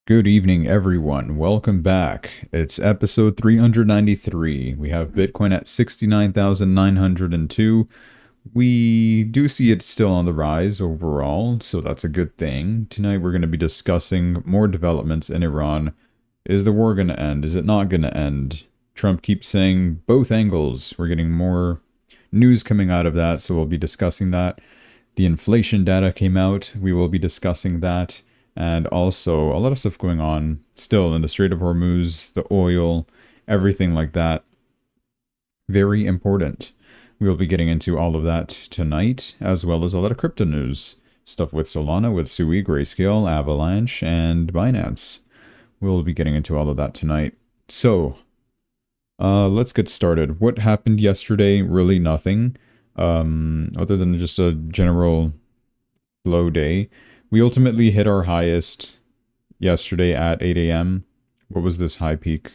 Good evening, everyone. Welcome back. It's episode 393. We have Bitcoin at 69,902. We do see it still on the rise overall, so that's a good thing. Tonight we're going to be discussing more developments in Iran. Is the war going to end? Is it not going to end? Trump keeps saying both angles. We're getting more news coming out of that, so we'll be discussing that. The inflation data came out. We will be discussing that. And also a lot of stuff going on still in the Strait of Hormuz, the oil, everything like that. Very important. We will be getting into all of that tonight, as well as a lot of crypto news. Stuff with Solana, with Sui, Grayscale, Avalanche, and Binance. We'll be getting into all of that tonight. So, let's get started. What happened yesterday? Really nothing. Other than just a general slow day. We ultimately hit our highest yesterday at 8 a.m. What was this high peak?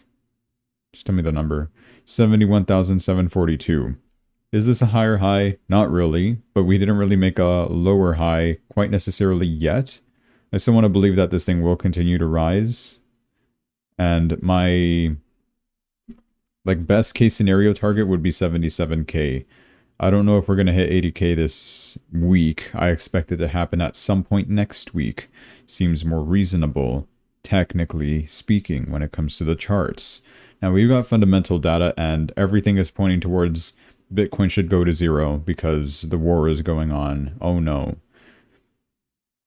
Just tell me the number. 71,742. Is this a higher high? Not really, but we didn't really make a lower high quite necessarily yet. I still want to believe that this thing will continue to rise. And my best case scenario target would be 77K. I don't know if we're going to hit 80K this week. I expect it to happen at some point next week. Seems more reasonable, technically speaking, when it comes to the charts. Now, we've got fundamental data, and everything is pointing towards Bitcoin should go to zero because the war is going on. Oh, no.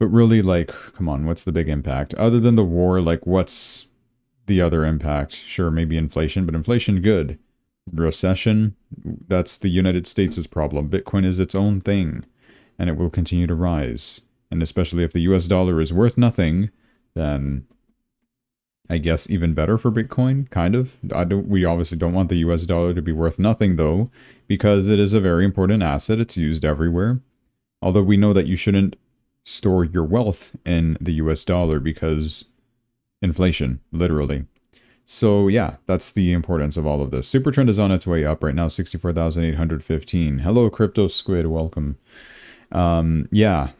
But really, come on, what's the big impact? Other than the war, what's the other impact? Sure, maybe inflation, but inflation good. Recession, that's the United States' problem. Bitcoin is its own thing, and it will continue to rise. And especially if the US dollar is worth nothing, then I guess even better for Bitcoin, kind of. We obviously don't want the US dollar to be worth nothing, though, because it is a very important asset. It's used everywhere. Although we know that you shouldn't store your wealth in the US dollar because inflation, literally. So yeah, that's the importance of all of this. Super trend is on its way up right now, 64,815. Hello, Crypto Squid, welcome. Yeah,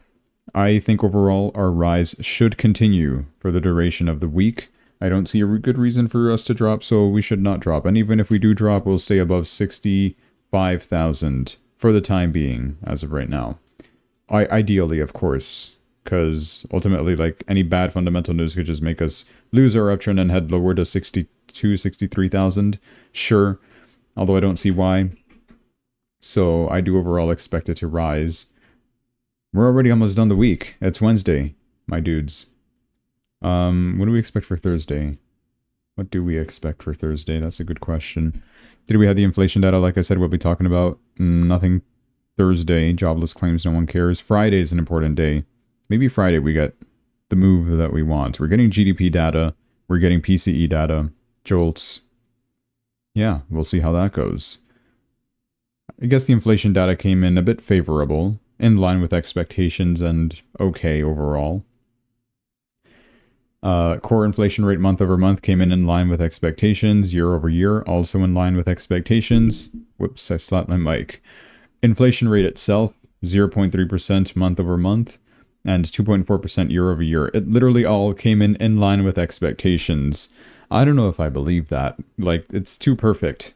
I think overall our rise should continue for the duration of the week. I don't see a good reason for us to drop, so we should not drop. And even if we do drop, we'll stay above 65,000 for the time being, as of right now. Ideally, of course, because ultimately, any bad fundamental news could just make us lose our uptrend and head lower to 62, 63,000. Sure, although I don't see why. So I do overall expect it to rise. We're already almost done the week. It's Wednesday, my dudes. What do we expect for Thursday? What do we expect for Thursday? That's a good question. Did we have the inflation data? Like I said, we'll be talking about nothing Thursday. Jobless claims, no one cares. Friday is an important day. Maybe Friday we get the move that we want. We're getting GDP data. We're getting PCE data. Jolts. Yeah, we'll see how that goes. I guess the inflation data came in a bit favorable, in line with expectations, and okay overall. Core inflation rate month over month came in line with expectations. Year over year, also in line with expectations. Whoops, I slapped my mic. Inflation rate itself, 0.3% month over month. And 2.4% year over year. It literally all came in line with expectations. I don't know if I believe that. It's too perfect.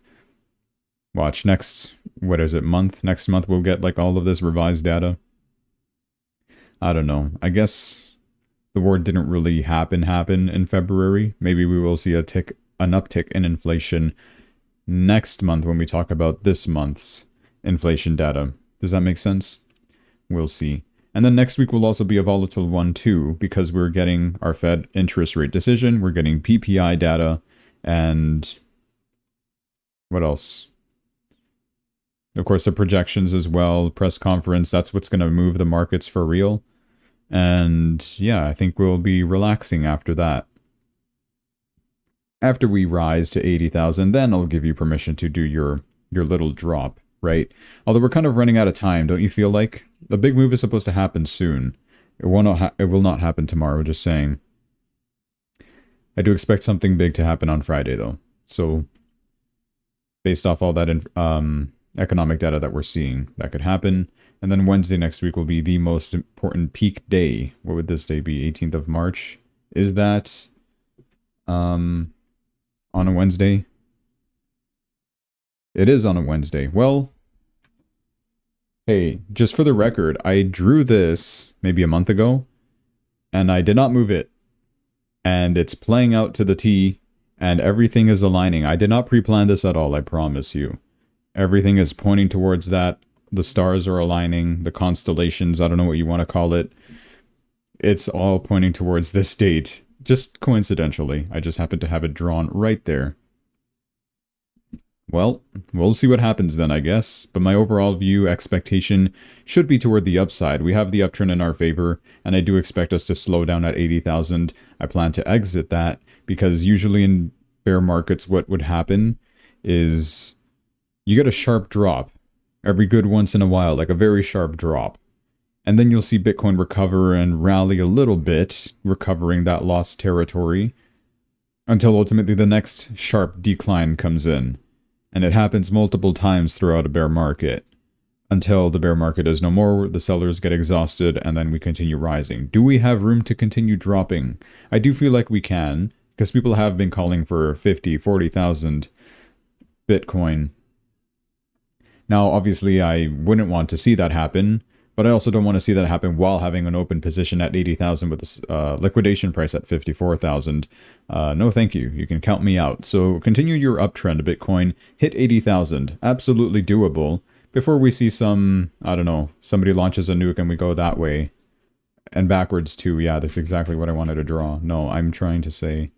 Watch, next month? Next month we'll get, all of this revised data. I don't know. I guess the war didn't really happen in February. Maybe we will see an uptick in inflation next month when we talk about this month's inflation data. Does that make sense? We'll see. And then next week will also be a volatile one too, because we're getting our Fed interest rate decision, we're getting PPI data, and what else? Of course, the projections as well, press conference, that's what's going to move the markets for real. And yeah, I think we'll be relaxing after that. After we rise to 80,000, then I'll give you permission to do your little drop, right? Although we're kind of running out of time, don't you feel like? The big move is supposed to happen soon. It will not happen tomorrow, just saying. I do expect something big to happen on Friday, though. So, based off all that economic data that we're seeing, that could happen. And then Wednesday next week will be the most important peak day. What would this day be? 18th of March? Is that On a Wednesday. It is on a Wednesday. Well, hey, just for the record, I drew this maybe a month ago, and I did not move it. And it's playing out to the T, and everything is aligning. I did not pre-plan this at all, I promise you. Everything is pointing towards that. The stars are aligning, the constellations, I don't know what you want to call it. It's all pointing towards this date. Just coincidentally, I just happened to have it drawn right there. Well, we'll see what happens then, I guess. But my overall view expectation should be toward the upside. We have the uptrend in our favor, and I do expect us to slow down at 80,000. I plan to exit that, because usually in bear markets, what would happen is you get a sharp drop every good once in a while, like a very sharp drop. And then you'll see Bitcoin recover and rally a little bit, recovering that lost territory, until ultimately the next sharp decline comes in. And it happens multiple times throughout a bear market, until the bear market is no more, the sellers get exhausted, and then we continue rising. Do we have room to continue dropping? I do feel like we can, because people have been calling for 50, 40,000 Bitcoin. Now, obviously, I wouldn't want to see that happen, but I also don't want to see that happen while having an open position at 80,000 with a liquidation price at 54,000. No, thank you. You can count me out. So continue your uptrend, Bitcoin. Hit 80,000. Absolutely doable. Before we see some, I don't know, somebody launches a nuke and we go that way. And backwards too. Yeah, that's exactly what I wanted to draw. No, I'm trying to say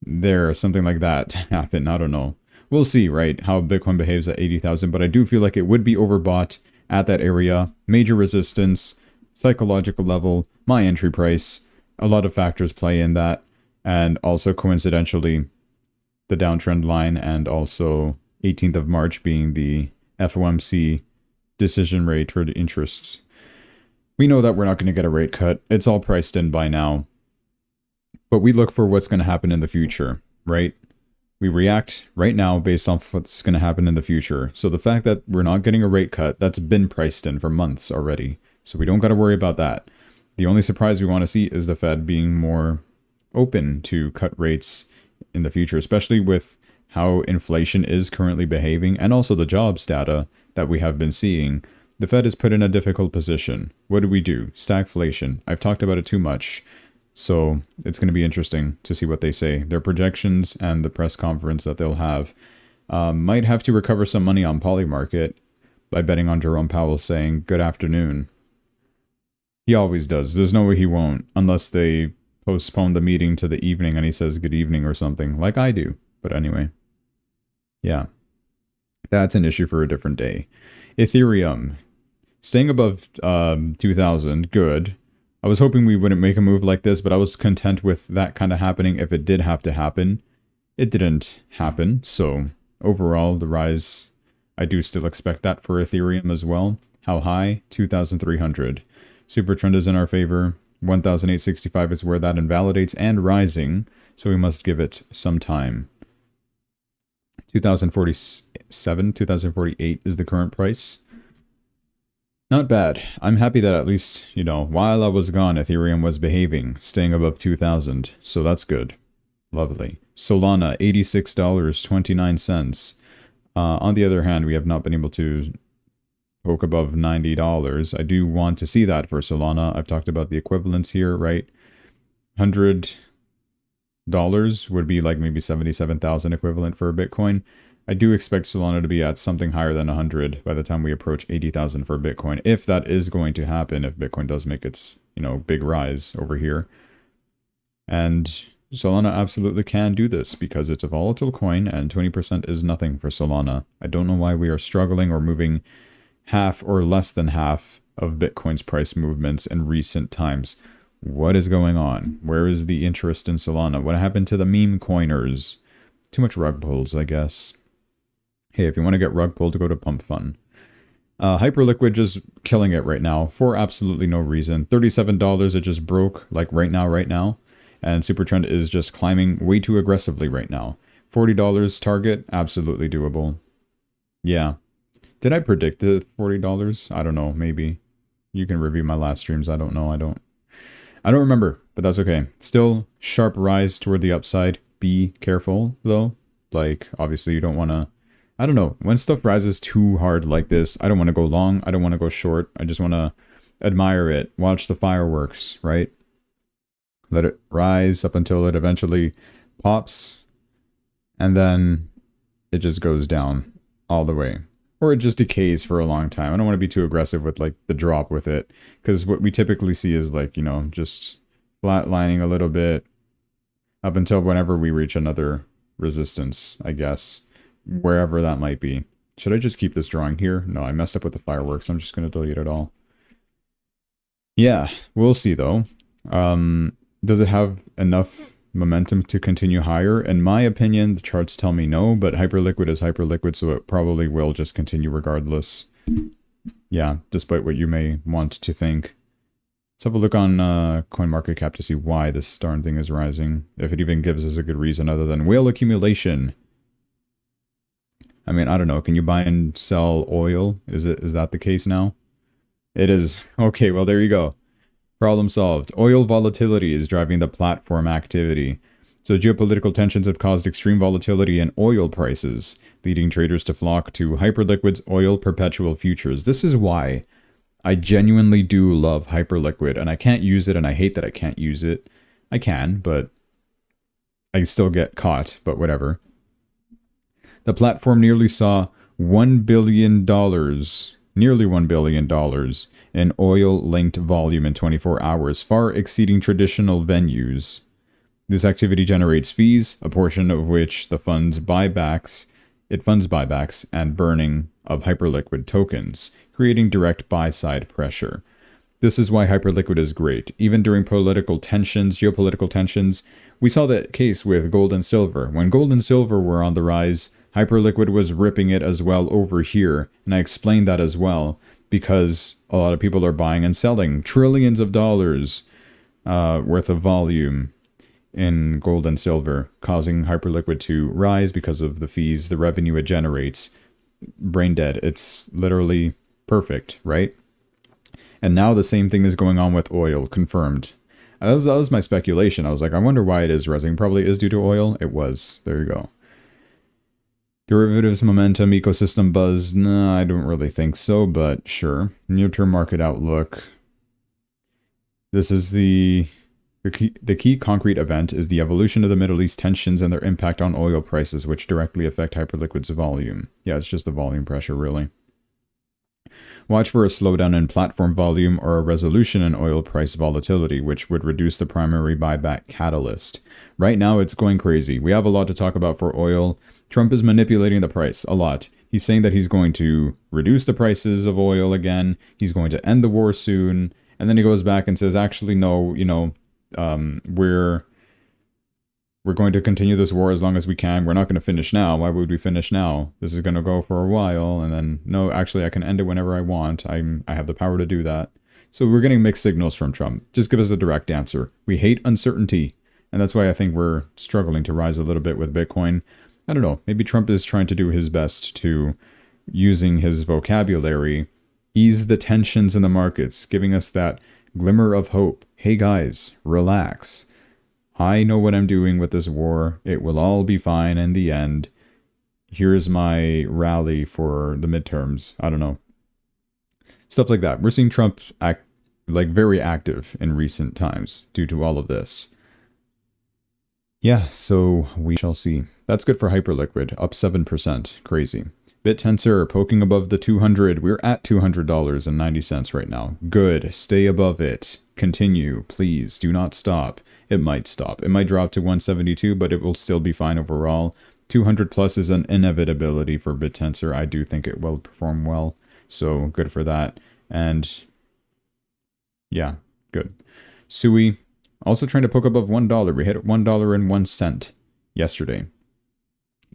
there, something like that happen. I don't know. We'll see, right, how Bitcoin behaves at 80,000. But I do feel like it would be overbought at that area. Major resistance, psychological level, my entry price. A lot of factors play in that. And also coincidentally, the downtrend line, and also 18th of March being the FOMC decision rate for the interests. We know that we're not going to get a rate cut. It's all priced in by now. But we look for what's going to happen in the future, right? We react right now based off what's going to happen in the future. So the fact that we're not getting a rate cut, that's been priced in for months already. So we don't got to worry about that. The only surprise we want to see is the Fed being more open to cut rates in the future, especially with how inflation is currently behaving, and also the jobs data that we have been seeing. The Fed is put in a difficult position. What do we do? Stagflation. I've talked about it too much. So it's going to be interesting to see what they say. Their projections and the press conference that they'll have might have to recover some money on Polymarket by betting on Jerome Powell saying, good afternoon. He always does. There's no way he won't, unless they postpone the meeting to the evening and he says good evening or something, like I do. But anyway, yeah, that's an issue for a different day. Ethereum, staying above 2,000, good. I was hoping we wouldn't make a move like this, but I was content with that kind of happening if it did have to happen. It didn't happen, so overall, the rise, I do still expect that for Ethereum as well. How high? 2,300. Super trend is in our favor. 1,865 is where that invalidates and rising, so we must give it some time. 2,047, 2,048 is the current price. Not bad. I'm happy that at least, you know, while I was gone, Ethereum was behaving, staying above 2,000. So that's good. Lovely. Solana, $86.29. On the other hand, we have not been able to poke above $90. I do want to see that for Solana. I've talked about the equivalents here, right? $100 would be like maybe 77,000 equivalent for a Bitcoin. I do expect Solana to be at something higher than 100 by the time we approach 80,000 for Bitcoin, if that is going to happen, if Bitcoin does make its, you know, big rise over here. And Solana absolutely can do this because it's a volatile coin and 20% is nothing for Solana. I don't know why we are struggling or moving half or less than half of Bitcoin's price movements in recent times. What is going on? Where is the interest in Solana? What happened to the meme coiners? Too much rug pulls, I guess. Hey, if you want to get rug pulled, go to Pump Fun. Hyperliquid just killing it right now for absolutely no reason. $37, it just broke like right now. And Supertrend is just climbing way too aggressively right now. $40 target, absolutely doable. Yeah. Did I predict the $40? I don't know, maybe. You can review my last streams. I don't know. I don't remember. but that's okay. Still sharp rise toward the upside. Be careful though. Like obviously you don't want to, I don't know, when stuff rises too hard like this, I don't want to go long, I don't want to go short. I just want to admire it, watch the fireworks, right? Let it rise up until it eventually pops, and then it just goes down all the way. Or it just decays for a long time. I don't want to be too aggressive with like the drop with it, because what we typically see is like, you know, just flatlining a little bit up until whenever we reach another resistance, I guess, wherever that might be. Should I just keep this drawing here? No, I messed up with the fireworks. I'm just going to delete it all. Yeah, we'll see though. Does it have enough momentum to continue higher? In my opinion, the charts tell me no, but Hyperliquid is Hyperliquid, so it probably will just continue regardless. Yeah, despite what you may want to think. Let's have a look on CoinMarketCap to see why this darn thing is rising. If it even gives us a good reason other than whale accumulation. I mean, I don't know. Can you buy and sell oil? Is that the case now? It is. Okay, well, there you go. Problem solved. Oil volatility is driving the platform activity. So geopolitical tensions have caused extreme volatility in oil prices, leading traders to flock to Hyperliquid's oil perpetual futures. This is why I genuinely do love Hyperliquid, and I can't use it, and I hate that I can't use it. I can, but I still get caught, but whatever. The platform nearly saw $1 billion, nearly $1 billion in oil-linked volume in 24 hours, far exceeding traditional venues. This activity generates fees, a portion of which funds buybacks and burning of Hyperliquid tokens, creating direct buy-side pressure. This is why Hyperliquid is great. Even during geopolitical tensions, we saw that case with gold and silver. When gold and silver were on the rise, Hyperliquid was ripping it as well over here, and I explained that as well, because a lot of people are buying and selling trillions of dollars worth of volume in gold and silver, causing Hyperliquid to rise because of the fees, the revenue it generates. Brain dead. It's literally perfect, right? And now the same thing is going on with oil, confirmed. That was my speculation. I was like, I wonder why it is rising. Probably is due to oil. It was. There you go. Derivatives momentum, ecosystem buzz. Nah, I don't really think so, but sure. Near-term market outlook. This is the key concrete event is the evolution of the Middle East tensions and their impact on oil prices, which directly affect Hyperliquid's volume. Yeah, it's just the volume pressure, really. Watch for a slowdown in platform volume or a resolution in oil price volatility, which would reduce the primary buyback catalyst. Right now, it's going crazy. We have a lot to talk about for oil. Trump is manipulating the price a lot. He's saying that he's going to reduce the prices of oil again. He's going to end the war soon. And then he goes back and says, actually, no, you know, we're going to continue this war as long as we can. We're not going to finish now. Why would we finish now? This is going to go for a while. And then, no, actually, I can end it whenever I want. I have the power to do that. So we're getting mixed signals from Trump. Just give us a direct answer. We hate uncertainty. And that's why I think we're struggling to rise a little bit with Bitcoin. I don't know. Maybe Trump is trying to do his best to, using his vocabulary, ease the tensions in the markets, giving us that glimmer of hope. Hey guys, relax. I know what I'm doing with this war. It will all be fine in the end. Here's my rally for the midterms. I don't know. Stuff like that. We're seeing Trump act like very active in recent times due to all of this. Yeah, so we shall see. That's good for Hyperliquid, up 7%. Crazy. BitTensor poking above the 200. We're at $200.90 right now. Good. Stay above it. Continue. Please do not stop. It might stop. It might drop to 172, but it will still be fine overall. 200 plus is an inevitability for BitTensor. I do think it will perform well. So good for that. And yeah, good. Sui also trying to poke above $1. We hit $1.01 yesterday.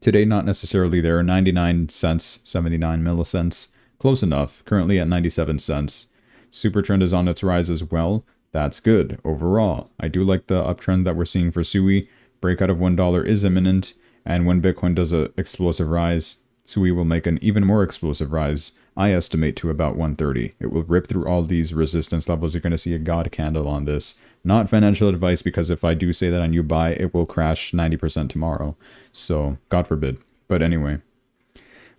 Today, not necessarily there. 99 cents, 79 millicents. Close enough. Currently at 97 cents. Supertrend is on its rise as well. That's good overall. I do like the uptrend that we're seeing for Sui. Breakout of $1 is imminent. And when Bitcoin does an explosive rise, Sui will make an even more explosive rise. I estimate to about 130. It will rip through all these resistance levels. You're going to see a God candle on this. Not financial advice, because if I do say that and you buy, it will crash 90% tomorrow. So, God forbid. But anyway.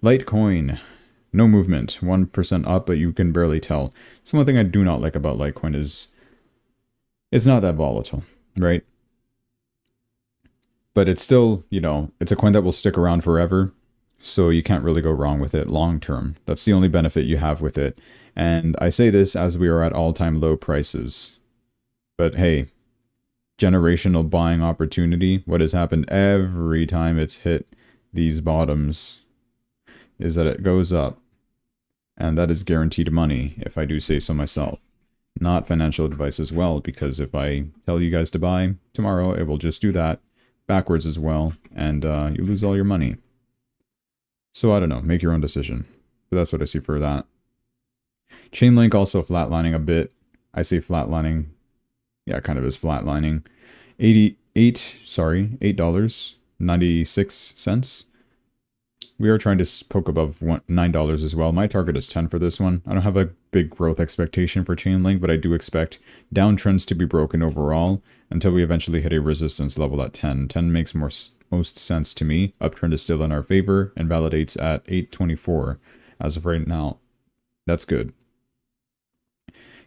Litecoin. No movement. 1% up, but you can barely tell. So one thing I do not like about Litecoin is it's not that volatile, right? But it's still, you know, it's a coin that will stick around forever. So you can't really go wrong with it long term. That's the only benefit you have with it. And I say this as we are at all-time low prices. But hey, generational buying opportunity. What has happened every time it's hit these bottoms is that it goes up. And that is guaranteed money, if I do say so myself. Not financial advice as well, because if I tell you guys to buy tomorrow, it will just do that backwards as well, and you lose all your money. So I don't know, make your own decision. But that's what I see for that. Chainlink also flatlining a bit. I say flatlining. Yeah, it kind of is flatlining. $8.96. We are trying to poke above $9 as well. My target is 10 for this one. I don't have a big growth expectation for Chainlink, but I do expect downtrends to be broken overall until we eventually hit a resistance level at 10. 10 makes most sense to me. Uptrend is still in our favor and validates at 8.24 as of right now. That's good.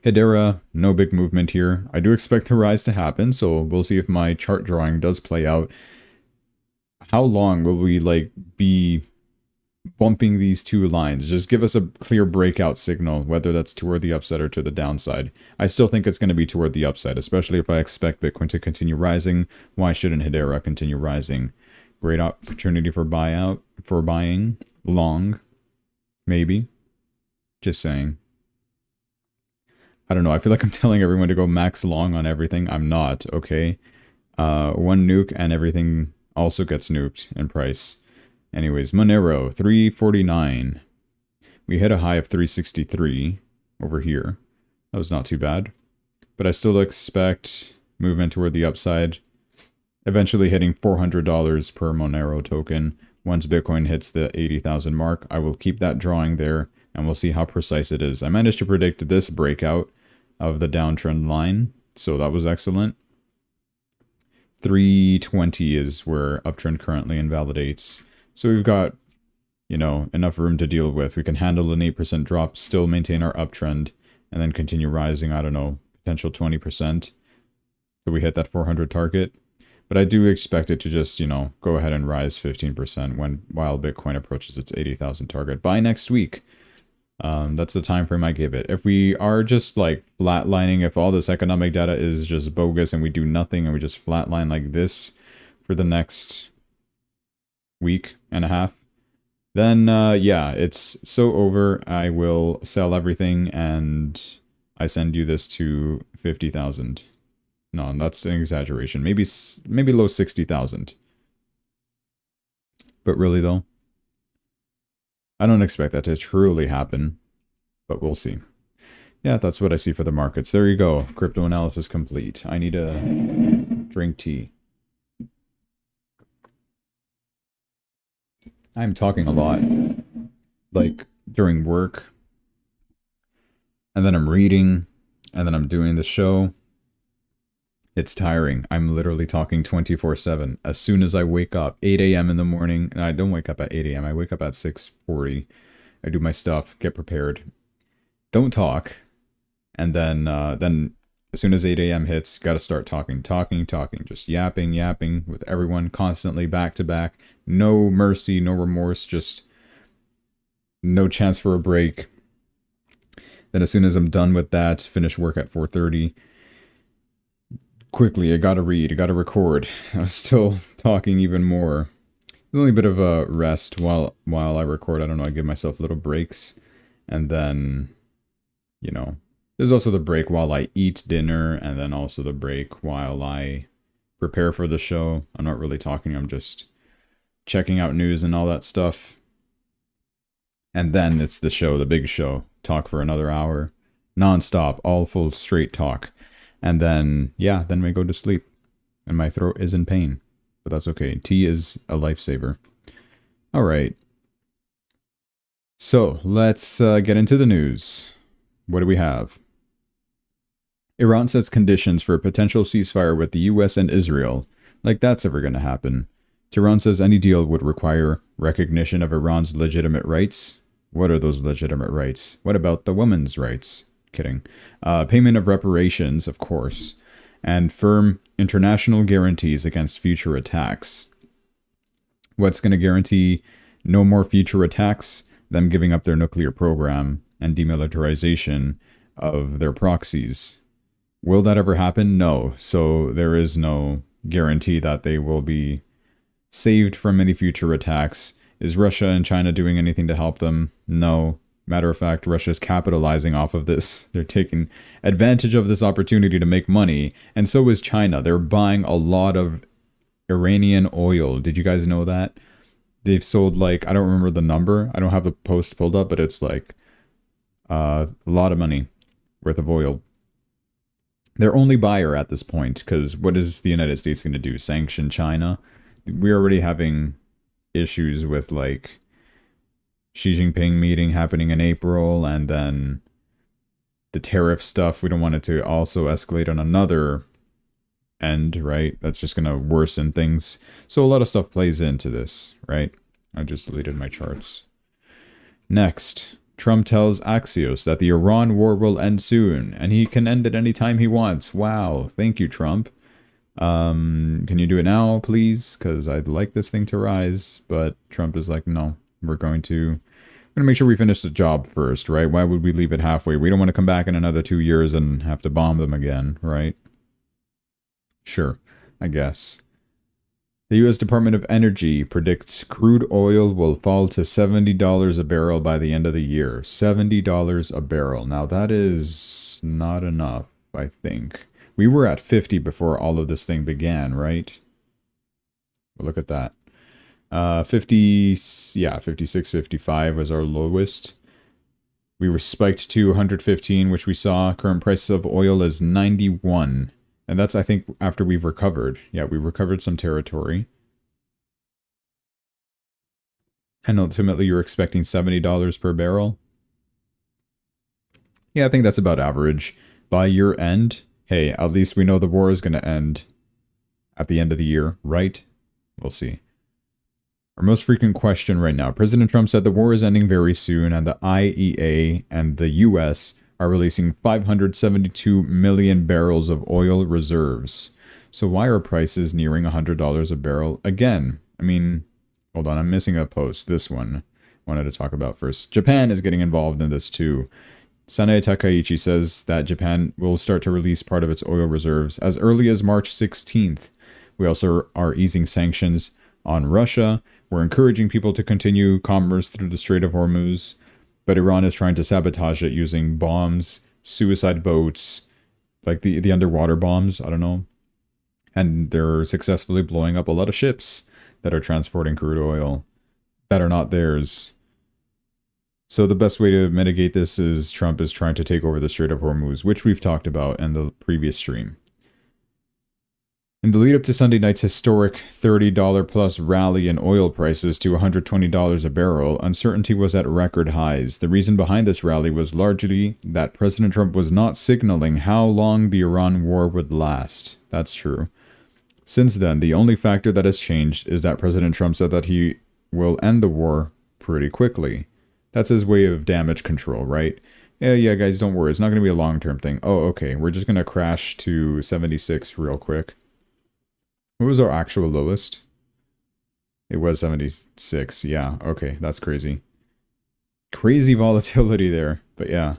Hedera, no big movement here. I do expect the rise to happen, so we'll see if my chart drawing does play out. How long will we be bumping these two lines? Just give us a clear breakout signal, whether that's toward the upside or to the downside. I still think it's going to be toward the upside, especially if I expect Bitcoin to continue rising. Why shouldn't Hedera continue rising? Great opportunity for buying long, maybe. Just saying. I don't know. I feel like I'm telling everyone to go max long on everything. I'm not, okay? One nuke and everything also gets nuked in price. Anyways, Monero, 349. We hit a high of 363 over here. That was not too bad. But I still expect movement toward the upside. Eventually hitting $400 per Monero token. Once Bitcoin hits the 80,000 mark, I will keep that drawing there, and we'll see how precise it is. I managed to predict this breakout of the downtrend line, so that was excellent. 320 is where uptrend currently invalidates. So we've got, you know, enough room to deal with. We can handle an 8% drop, still maintain our uptrend, and then continue rising, I don't know, potential 20%. So we hit that 400 target. But I do expect it to just, you know, go ahead and rise 15% while Bitcoin approaches its 80,000 target by next week. That's the time frame I give it. If we are just flatlining, if all this economic data is just bogus and we do nothing and we just flatline like this for the next week and a half, then yeah, it's so over. I will sell everything and I send you this to 50,000. No, that's an exaggeration. Maybe low 60,000. But really though, I don't expect that to truly happen, but we'll see. Yeah, that's what I see for the markets. There you go. Crypto analysis complete. I need to drink tea. I'm talking a lot, during work, and then I'm reading, and then I'm doing the show. It's tiring. I'm literally talking 24/7. As soon as I wake up, 8 a.m. in the morning, and I don't wake up at 8 a.m. I wake up at 6:40. I do my stuff, get prepared, don't talk, and then as soon as 8 a.m. hits, gotta start talking, just yapping with everyone constantly, back to back. No mercy, no remorse, just no chance for a break. Then as soon as I'm done with that, finish work at 4:30. Quickly, I gotta read, I gotta record. I'm still talking even more. There's only a bit of a rest while I record. I don't know, I give myself little breaks. And then, you know, there's also the break while I eat dinner, and then also the break while I prepare for the show. I'm not really talking, I'm just checking out news and all that stuff. And then it's the show, the big show. Talk for another hour. Non-stop, all full straight talk. And then, yeah, then we go to sleep. And my throat is in pain. But that's okay. Tea is a lifesaver. Alright. So, let's get into the news. What do we have? Iran sets conditions for a potential ceasefire with the US and Israel. Like that's ever going to happen. Tehran says any deal would require recognition of Iran's legitimate rights. What are those legitimate rights? What about the women's rights? Kidding. Payment of reparations, of course, and firm international guarantees against future attacks. What's going to guarantee no more future attacks? Them giving up their nuclear program and demilitarization of their proxies. Will that ever happen? No. So there is no guarantee that they will be saved from any future attacks. Is Russia and China doing anything to help them? No. Matter of fact, Russia is capitalizing off of this. They're taking advantage of this opportunity to make money. And so is China. They're buying a lot of Iranian oil. Did you guys know that? They've sold like, I don't remember the number. I don't have the post pulled up, but it's like a lot of money worth of oil. They're only buyer at this point, because what is the United States going to do? Sanction China? We're already having issues with like Xi Jinping meeting happening in April, and then the tariff stuff. We don't want it to also escalate on another end, right? That's just going to worsen things. So a lot of stuff plays into this, right? I just deleted my charts. Next, Trump tells Axios that the Iran war will end soon, and he can end it anytime he wants. Wow, thank you, Trump. Can you do it now, please? Because I'd like this thing to rise, but Trump is like, no, we're going to make sure we finish the job first, right? Why would we leave it halfway? We don't want to come back in another 2 years and have to bomb them again, right? Sure, I guess. The U.S. Department of Energy predicts crude oil will fall to $70 a barrel by the end of the year. $70 a barrel. Now, that is not enough, I think. We were at 50 before all of this thing began, right? Look at that. 56, 55 was our lowest. We were spiked to 115, which we saw. Current price of oil is 91. And that's, I think, after we've recovered. Yeah, we recovered some territory. And ultimately, you're expecting $70 per barrel. Yeah, I think that's about average. By year end, hey, at least we know the war is going to end at the end of the year, right? We'll see. Our most frequent question right now. President Trump said the war is ending very soon, and the IEA and the US are releasing 572 million barrels of oil reserves. So why are prices nearing $100 a barrel again? I mean, hold on, I'm missing a post. This one I wanted to talk about first. Japan is getting involved in this too. Sanae Takaichi says that Japan will start to release part of its oil reserves as early as March 16th. We also are easing sanctions on Russia. We're encouraging people to continue commerce through the Strait of Hormuz, but Iran is trying to sabotage it using bombs, suicide boats, like the underwater bombs, I don't know. And they're successfully blowing up a lot of ships that are transporting crude oil that are not theirs. So the best way to mitigate this is Trump is trying to take over the Strait of Hormuz, which we've talked about in the previous stream. In the lead up to Sunday night's historic $30 plus rally in oil prices to $120 a barrel, uncertainty was at record highs. The reason behind this rally was largely that President Trump was not signaling how long the Iran war would last. That's true. Since then, the only factor that has changed is that President Trump said that he will end the war pretty quickly. That's his way of damage control, right? Yeah, guys, don't worry. It's not going to be a long-term thing. Oh, okay. We're just going to crash to 76 real quick. What was our actual lowest? It was 76. Yeah, okay. That's crazy. Crazy volatility there. But yeah.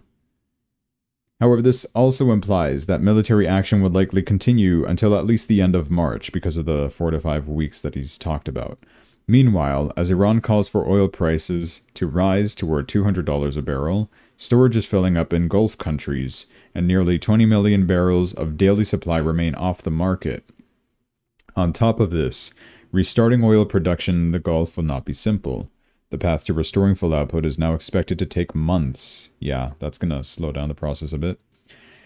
However, this also implies that military action would likely continue until at least the end of March because of the 4 to 5 weeks that he's talked about. Meanwhile, as Iran calls for oil prices to rise toward $200 a barrel, storage is filling up in Gulf countries, and nearly 20 million barrels of daily supply remain off the market. On top of this, restarting oil production in the Gulf will not be simple. The path to restoring full output is now expected to take months. Yeah, that's going to slow down the process a bit.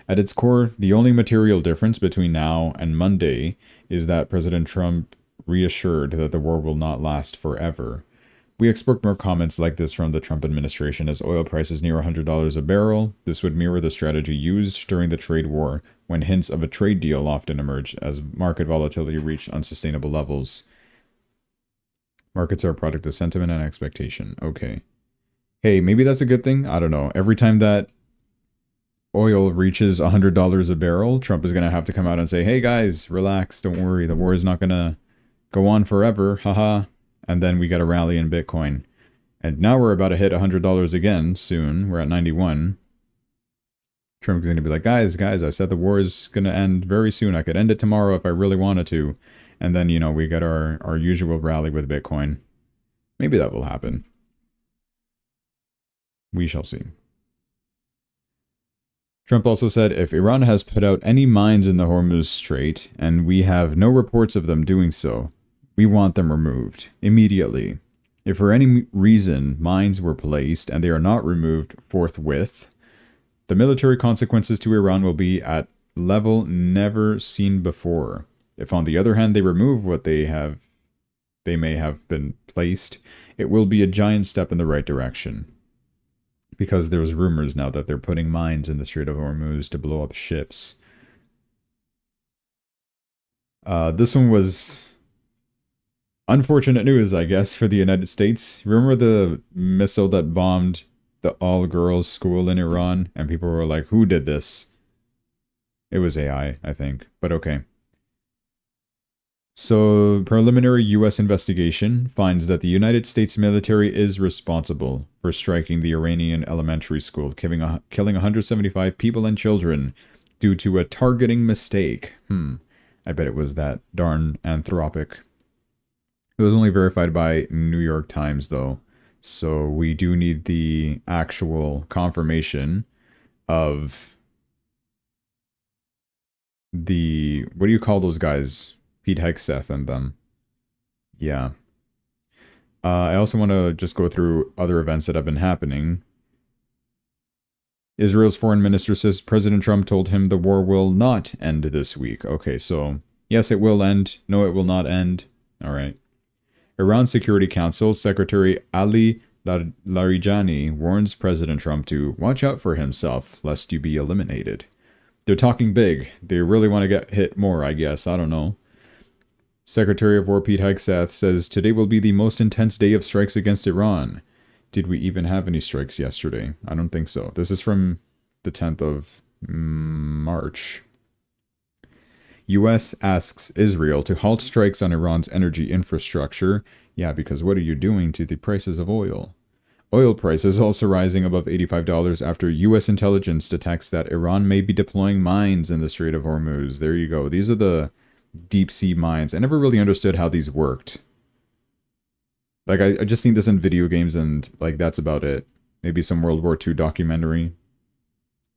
At its core, the only material difference between now and Monday is that President Trump reassured that the war will not last forever. We expect more comments like this from the Trump administration as oil prices near $100 a barrel. This would mirror the strategy used during the trade war, when hints of a trade deal often emerge as market volatility reached unsustainable levels. Markets are a product of sentiment and expectation. Okay. Hey, maybe that's a good thing? I don't know. Every time that oil reaches $100 a barrel, Trump is going to have to come out and say, hey guys, relax, don't worry, the war is not going to go on forever, haha. And then we get a rally in Bitcoin. And now we're about to hit $100 again soon. We're at 91. Trump's going to be like, guys, I said the war is going to end very soon. I could end it tomorrow if I really wanted to. And then, you know, we get our usual rally with Bitcoin. Maybe that will happen. We shall see. Trump also said, if Iran has put out any mines in the Hormuz Strait, and we have no reports of them doing so, we want them removed immediately. If for any reason mines were placed and they are not removed forthwith, the military consequences to Iran will be at level never seen before. If on the other hand they remove what they may have been placed, it will be a giant step in the right direction. Because there's rumors now that they're putting mines in the Strait of Hormuz to blow up ships. This one was unfortunate news, I guess, for the United States. Remember the missile that bombed the all-girls school in Iran? And people were like, who did this? It was AI, I think. But okay. So, preliminary U.S. investigation finds that the United States military is responsible for striking the Iranian elementary school, killing 175 people and children due to a targeting mistake. I bet it was that darn Anthropic. It was only verified by New York Times, though. So, we do need the actual confirmation of the... What do you call those guys? Pete Hegseth and them. Yeah. I also want to just go through other events that have been happening. Israel's foreign minister says President Trump told him the war will not end this week. Okay, so yes, it will end. No, it will not end. All right. Iran Security Council Secretary Ali Larijani warns President Trump to watch out for himself, lest you be eliminated. They're talking big. They really want to get hit more, I guess. I don't know. Secretary of War Pete Hegseth says today will be the most intense day of strikes against Iran. Did we even have any strikes yesterday? I don't think so. This is from the 10th of March. U.S. asks Israel to halt strikes on Iran's energy infrastructure. Yeah, because what are you doing to the prices of oil? Oil prices also rising above $85 after U.S. intelligence detects that Iran may be deploying mines in the Strait of Hormuz. There you go. These are the deep sea mines. I never really understood how these worked. Like, I just seen this in video games and, like, that's about it. Maybe some World War II documentary.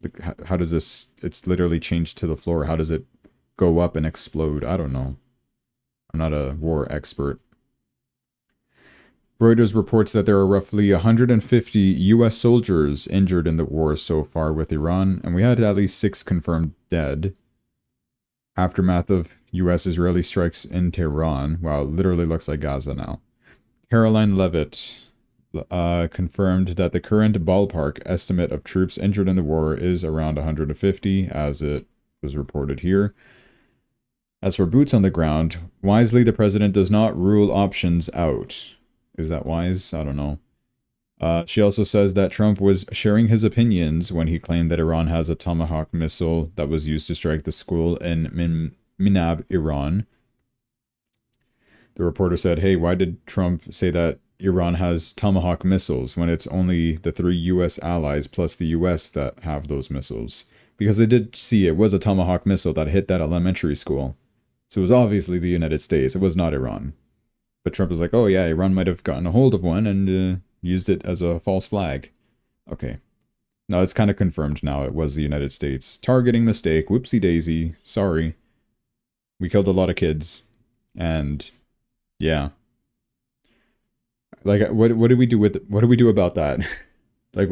Like, how does this... It's literally changed to the floor. How does it go up and explode? I don't know. I'm not a war expert. Reuters reports that there are roughly 150 U.S. soldiers injured in the war so far with Iran, and we had at least 6 confirmed dead. Aftermath of U.S.-Israeli strikes in Tehran. Wow, it literally looks like Gaza now. Caroline Levitt confirmed that the current ballpark estimate of troops injured in the war is around 150, as it was reported here. As for boots on the ground, wisely the president does not rule options out. Is that wise? I don't know. She also says that Trump was sharing his opinions when he claimed that Iran has a Tomahawk missile that was used to strike the school in Minab, Iran. The reporter said, hey, why did Trump say that Iran has Tomahawk missiles when it's only the 3 U.S. allies plus the U.S. that have those missiles? Because they did see it was a Tomahawk missile that hit that elementary school. So it was obviously the United States. It was not Iran. But Trump was like, oh yeah, Iran might have gotten a hold of one and used it as a false flag. Okay. No, it's kind of confirmed now. It was the United States. Targeting mistake. Whoopsie daisy. Sorry. We killed a lot of kids. And yeah. Like, what do we do with it? What do we do about that? Like,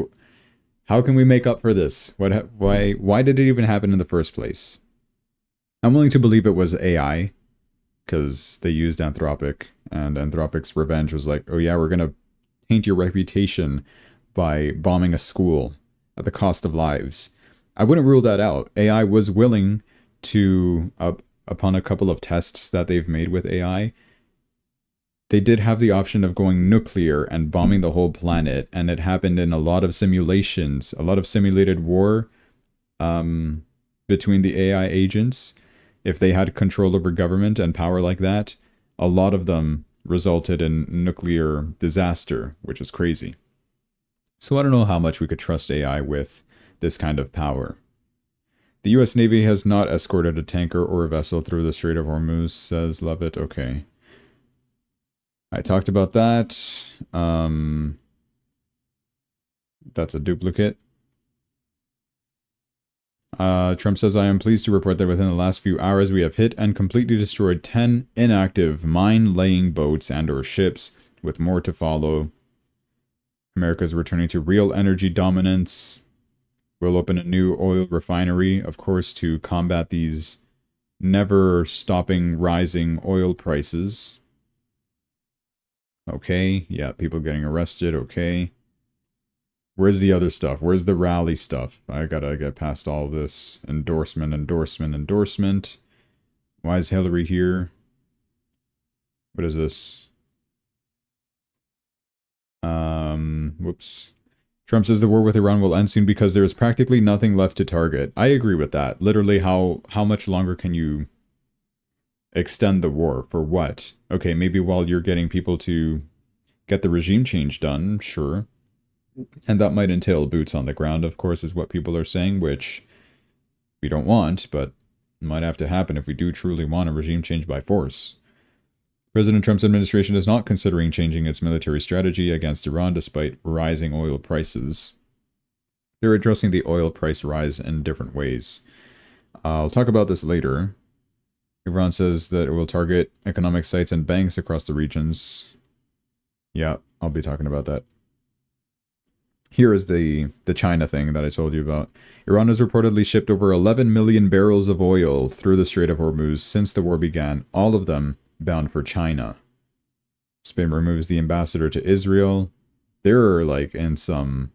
how can we make up for this? Why did it even happen in the first place? I'm willing to believe it was AI, because they used Anthropic, and Anthropic's revenge was like, oh yeah, we're gonna taint your reputation by bombing a school at the cost of lives. I wouldn't rule that out. AI was willing to, upon a couple of tests that they've made with AI, they did have the option of going nuclear and bombing the whole planet, and it happened in a lot of simulations, a lot of simulated war between the AI agents. If they had control over government and power like that, a lot of them resulted in nuclear disaster, which is crazy. So I don't know how much we could trust AI with this kind of power. The US Navy has not escorted a tanker or a vessel through the Strait of Hormuz, says Levitt. Okay. I talked about that. That's a duplicate. Trump says, I am pleased to report that within the last few hours we have hit and completely destroyed 10 inactive mine-laying boats and or ships, with more to follow. America is returning to real energy dominance. We'll open a new oil refinery, of course, to combat these never-stopping rising oil prices. Okay, yeah, people getting arrested, okay. Where's the other stuff? Where's the rally stuff? I gotta get past all this. Endorsement. Why is Hillary here? What is this? Whoops. Trump says the war with Iran will end soon because there is practically nothing left to target. I agree with that. Literally, how much longer can you extend the war? For what? Okay, maybe while you're getting people to get the regime change done, sure. And that might entail boots on the ground, of course, is what people are saying, which we don't want, but might have to happen if we do truly want a regime change by force. President Trump's administration is not considering changing its military strategy against Iran despite rising oil prices. They're addressing the oil price rise in different ways. I'll talk about this later. Iran says that it will target economic sites and banks across the regions. Yeah, I'll be talking about that. Here is the China thing that I told you about. Iran has reportedly shipped over 11 million barrels of oil through the Strait of Hormuz since the war began, all of them bound for China. Spain removes the ambassador to Israel. They're like in some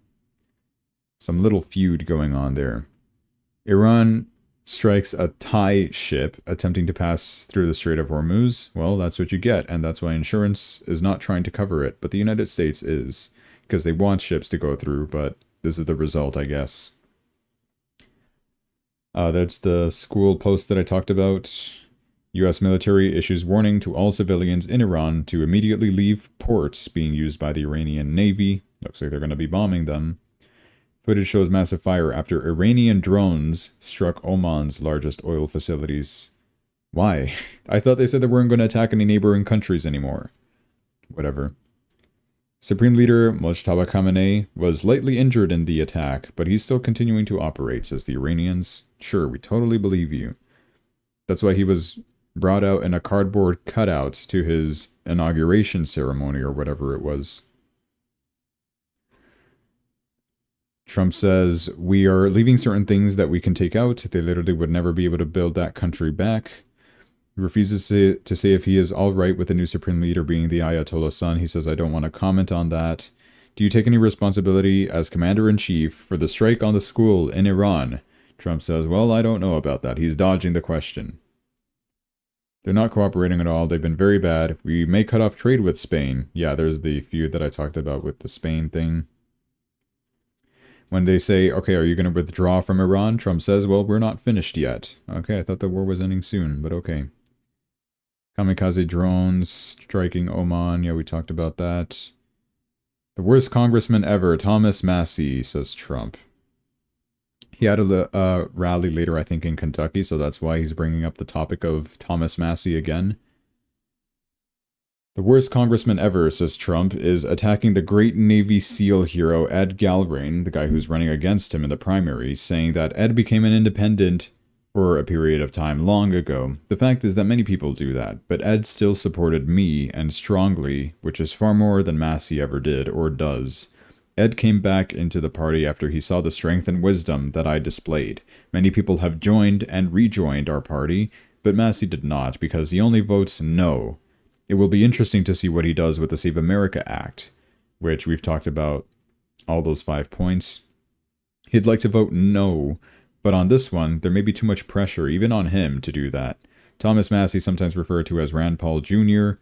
little feud going on there. Iran strikes a Thai ship attempting to pass through the Strait of Hormuz. Well, that's what you get, and that's why insurance is not trying to cover it, but the United States is, because they want ships to go through, but this is the result, I guess. That's the school post that I talked about. U.S. military issues warning to all civilians in Iran to immediately leave ports being used by the Iranian Navy. Looks like they're going to be bombing them. Footage shows massive fire after Iranian drones struck Oman's largest oil facilities. Why? I thought they said they weren't going to attack any neighboring countries anymore. Whatever. Supreme Leader Mojtaba Khamenei was lightly injured in the attack, but he's still continuing to operate, says the Iranians. Sure, we totally believe you. That's why he was brought out in a cardboard cutout to his inauguration ceremony or whatever it was. Trump says, we are leaving certain things that we can take out. They literally would never be able to build that country back. He refuses to say if he is all right with the new supreme leader being the Ayatollah's son. He says, I don't want to comment on that. Do you take any responsibility as commander-in-chief for the strike on the school in Iran? Trump says, well, I don't know about that. He's dodging the question. They're not cooperating at all. They've been very bad. We may cut off trade with Spain. Yeah, there's the feud that I talked about with the Spain thing. When they say, okay, are you going to withdraw from Iran? Trump says, well, we're not finished yet. Okay, I thought the war was ending soon, but okay. Kamikaze drones striking Oman. Yeah, we talked about that. The worst congressman ever, Thomas Massie, says Trump. He had a rally later, I think, in Kentucky, so that's why he's bringing up the topic of Thomas Massie again. The worst congressman ever, says Trump, is attacking the great Navy SEAL hero Ed Galbraith, the guy who's running against him in the primary, saying that Ed became an independent for a period of time long ago. The fact is that many people do that, but Ed still supported me, and strongly, which is far more than Massie ever did, or does. Ed came back into the party after he saw the strength and wisdom that I displayed. Many people have joined and rejoined our party, but Massie did not, because he only votes no. It will be interesting to see what he does with the Save America Act. which we've talked about all those 5 points. He'd like to vote no, but on this one, there may be too much pressure, even on him, to do that. Thomas Massie, sometimes referred to as Rand Paul Jr.,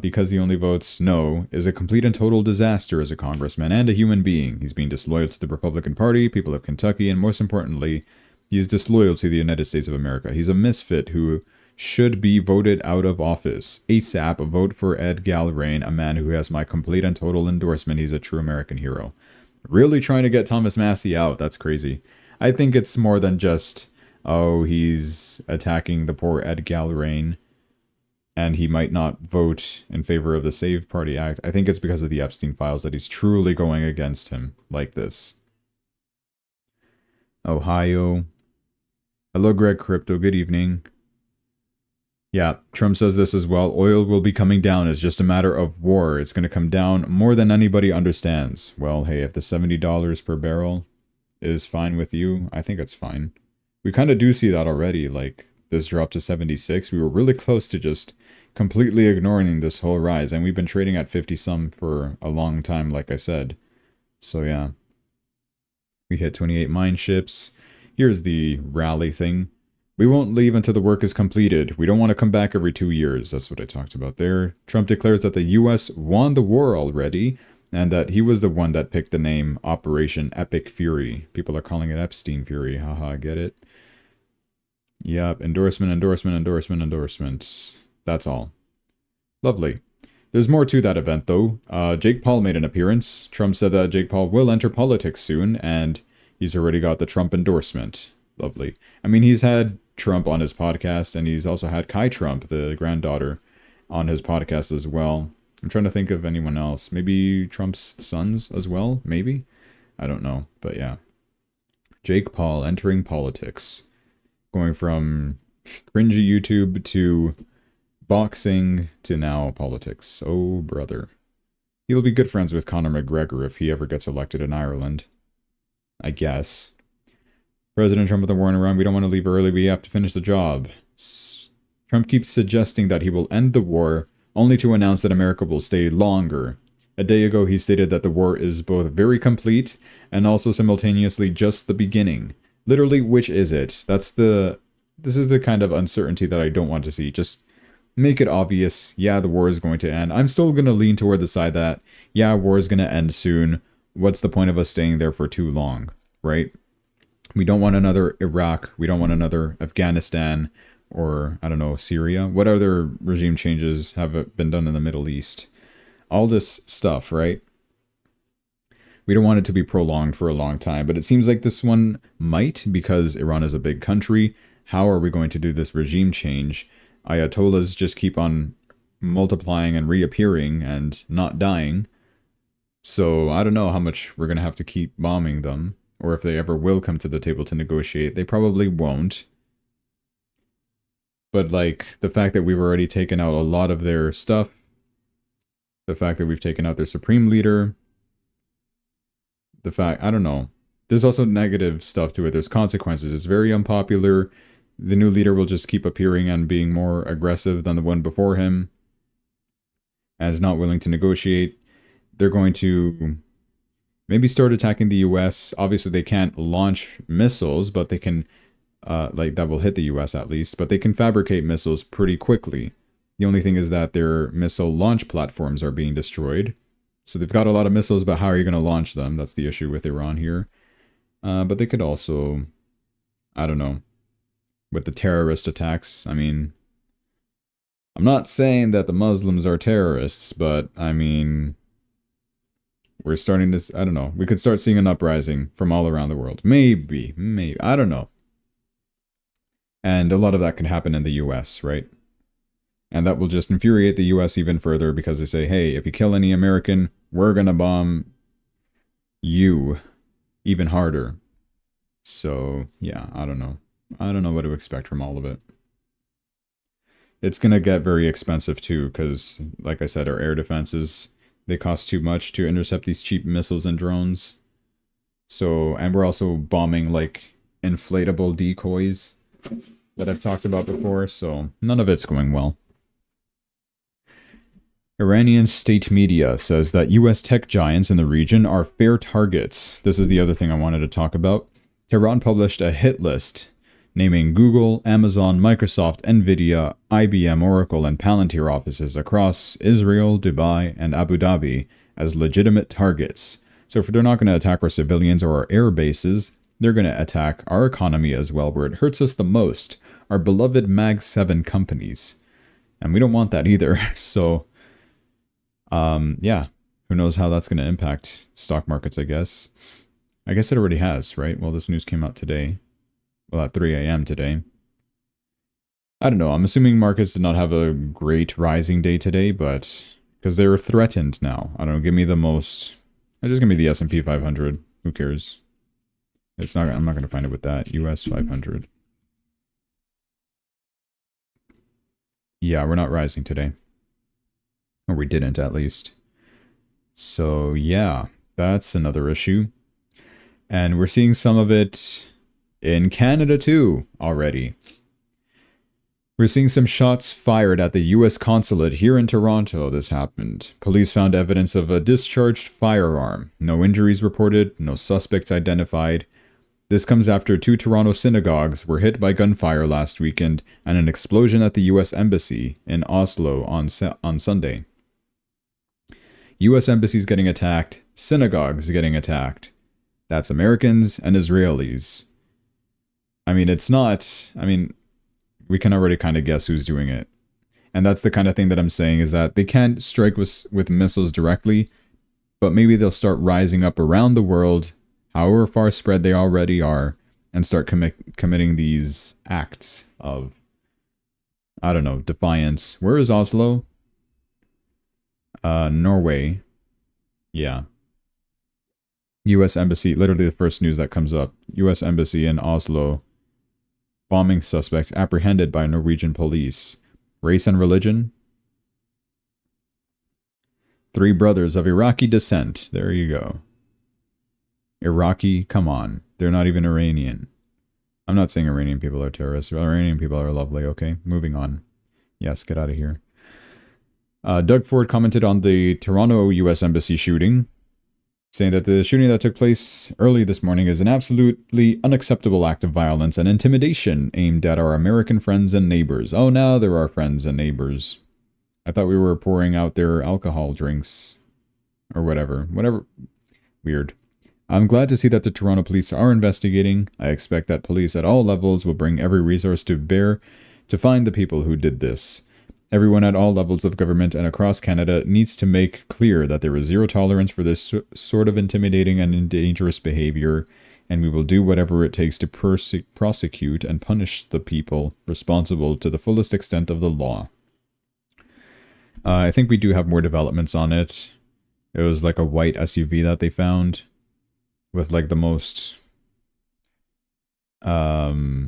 because he only votes no, is a complete and total disaster as a congressman and a human being. He's being disloyal to the Republican Party, people of Kentucky, and most importantly, he is disloyal to the United States of America. He's a misfit who should be voted out of office. ASAP, vote for Ed Galbraith, a man who has my complete and total endorsement. He's a true American hero. Really trying to get Thomas Massie out. That's crazy. I think it's more than just, oh, he's attacking the poor Ed Galbraith, and he might not vote in favor of the Save Party Act. I think it's because of the Epstein files that he's truly going against him like this. Ohio. Hello, Greg Crypto. Good evening. Yeah, Trump says this as well. Oil will be coming down. It's just a matter of war. It's going to come down more than anybody understands. Well, hey, if the $70 per barrel is fine with you, I think it's fine. We kind of do see that already. Like, this drop to 76. We were really close to just completely ignoring this whole rise. And we've been trading at 50 some for a long time, like I said. So, yeah. We hit 28 mine ships. Here's the rally thing. We won't leave until the work is completed. We don't want to come back every 2 years. That's what I talked about there. Trump declares that the U.S. won the war already, and that he was the one that picked the name Operation Epic Fury. People are calling it Epstein Fury. Haha, get it? Yep, endorsement, endorsement, endorsement, endorsements. That's all. Lovely. There's more to that event, though. Jake Paul made an appearance. Trump said that Jake Paul will enter politics soon, and he's already got the Trump endorsement. Lovely. I mean, he's had Trump on his podcast, and he's also had Kai Trump, the granddaughter, on his podcast as well. I'm trying to think of anyone else. Maybe Trump's sons as well? Maybe? I don't know. But yeah. Jake Paul entering politics. Going from cringy YouTube to boxing to now politics. Oh, brother. He'll be good friends with Conor McGregor if he ever gets elected in Ireland. I guess. President Trump with the war in Iran. We don't want to leave early. We have to finish the job. Trump keeps suggesting that he will end the war, only to announce that America will stay longer. A day ago, he stated that the war is both very complete and also simultaneously just the beginning. Literally, which is it? This is the kind of uncertainty that I don't want to see. Just make it obvious. Yeah, the war is going to end. I'm still going to lean toward the side that, yeah, war is going to end soon. What's the point of us staying there for too long, right? We don't want another Iraq. We don't want another Afghanistan or, I don't know, Syria. What other regime changes have been done in the Middle East? All this stuff, right? We don't want it to be prolonged for a long time, but it seems like this one might, because Iran is a big country. How are we going to do this regime change? Ayatollahs just keep on multiplying and reappearing and not dying. So I don't know how much we're going to have to keep bombing them, or if they ever will come to the table to negotiate. They probably won't. But like, the fact that we've already taken out a lot of their stuff, the fact that we've taken out their supreme leader, the fact, I don't know. There's also negative stuff to it. There's consequences. It's very unpopular. The new leader will just keep appearing and being more aggressive than the one before him, and is not willing to negotiate. They're going to maybe start attacking the US. Obviously, they can't launch missiles, but they can, like, that will hit the US at least, but they can fabricate missiles pretty quickly. The only thing is that their missile launch platforms are being destroyed. So they've got a lot of missiles, but how are you going to launch them? That's the issue with Iran here. But they could also, I don't know, with the terrorist attacks. I mean, I'm not saying that the Muslims are terrorists, but I mean, we're starting to, I don't know, we could start seeing an uprising from all around the world. Maybe, I don't know. And a lot of that can happen in the US, right? And that will just infuriate the US even further, because they say, hey, if you kill any American, we're going to bomb you even harder. So, yeah, I don't know. I don't know what to expect from all of it. It's going to get very expensive too, because, like I said, our air defenses, they cost too much to intercept these cheap missiles and drones. So, and we're also bombing, like, inflatable decoys that I've talked about before, so none of it's going well. Iranian state media says that US tech giants in the region are fair targets. This is the other thing I wanted to talk about. Tehran published a hit list naming Google, Amazon, Microsoft, Nvidia, IBM, Oracle, and Palantir offices across Israel, Dubai, and Abu Dhabi as legitimate targets. So if they're not going to attack our civilians or our air bases, they're going to attack our economy as well, where it hurts us the most, our beloved Mag 7 companies. And we don't want that either. So, yeah, who knows how that's going to impact stock markets, I guess. I guess it already has, right? Well, this news came out today. Well, at 3 a.m. today. I don't know. I'm assuming markets did not have a great rising day today, but because they were threatened now. I don't know. Give me the most. Just give me the S&P 500. Who cares? It's not. I'm not going to find it with that. US 500. Yeah, we're not rising today. Or we didn't, at least. So, yeah, that's another issue. And we're seeing some of it in Canada, too, already. We're seeing some shots fired at the U.S. consulate here in Toronto. This happened. Police found evidence of a discharged firearm. No injuries reported, no suspects identified. This comes after 2 Toronto synagogues were hit by gunfire last weekend and an explosion at the U.S. Embassy in Oslo on Sunday. U.S. embassies getting attacked, synagogues getting attacked. That's Americans and Israelis. I mean, it's not... I mean, we can already kind of guess who's doing it. And that's the kind of thing that I'm saying, is that they can't strike with missiles directly, but maybe they'll start rising up around the world, however far spread they already are, and start committing these acts of, I don't know, defiance. Where is Oslo? Norway. Yeah. U.S. Embassy, literally the first news that comes up. U.S. Embassy in Oslo. Bombing suspects apprehended by Norwegian police. Race and religion? 3 brothers of Iraqi descent. There you go. Iraqi, come on. They're not even Iranian. I'm not saying Iranian people are terrorists. Iranian people are lovely, okay? Moving on. Yes, get out of here. Doug Ford commented on the Toronto U.S. Embassy shooting, saying that the shooting that took place early this morning is an absolutely unacceptable act of violence and intimidation aimed at our American friends and neighbors. Oh, now they're our friends and neighbors. I thought we were pouring out their alcohol drinks. Or whatever. Whatever. Weird. I'm glad to see that the Toronto police are investigating. I expect that police at all levels will bring every resource to bear to find the people who did this. Everyone at all levels of government and across Canada needs to make clear that there is zero tolerance for this sort of intimidating and dangerous behavior, and we will do whatever it takes to prosecute and punish the people responsible to the fullest extent of the law. I think we do have more developments on it. It was like a white SUV that they found with like the most... yeah.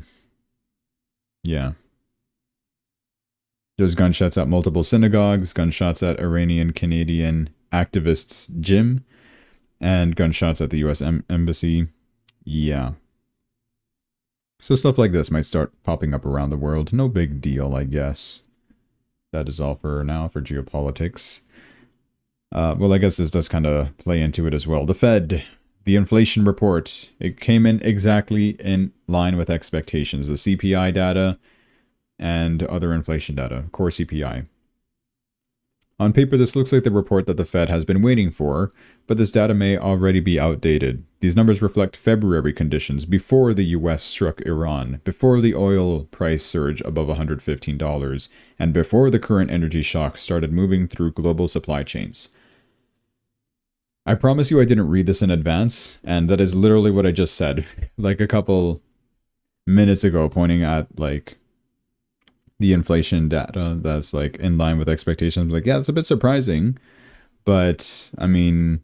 There's gunshots at multiple synagogues, gunshots at Iranian-Canadian activists' gym, and gunshots at the U.S. Embassy. Yeah. So stuff like this might start popping up around the world. No big deal, I guess. That is all for now for geopolitics. Well, I guess this does kind of play into it as well. The Fed, the inflation report, it came in exactly in line with expectations. The CPI data and other inflation data, core CPI. On paper, this looks like the report that the Fed has been waiting for, but this data may already be outdated. These numbers reflect February conditions before the US struck Iran, before the oil price surge above $115, and before the current energy shock started moving through global supply chains. I promise you I didn't read this in advance, and that is literally what I just said, like a couple minutes ago, pointing at, like, the inflation data that's like in line with expectations. Like, yeah, it's a bit surprising, but I mean,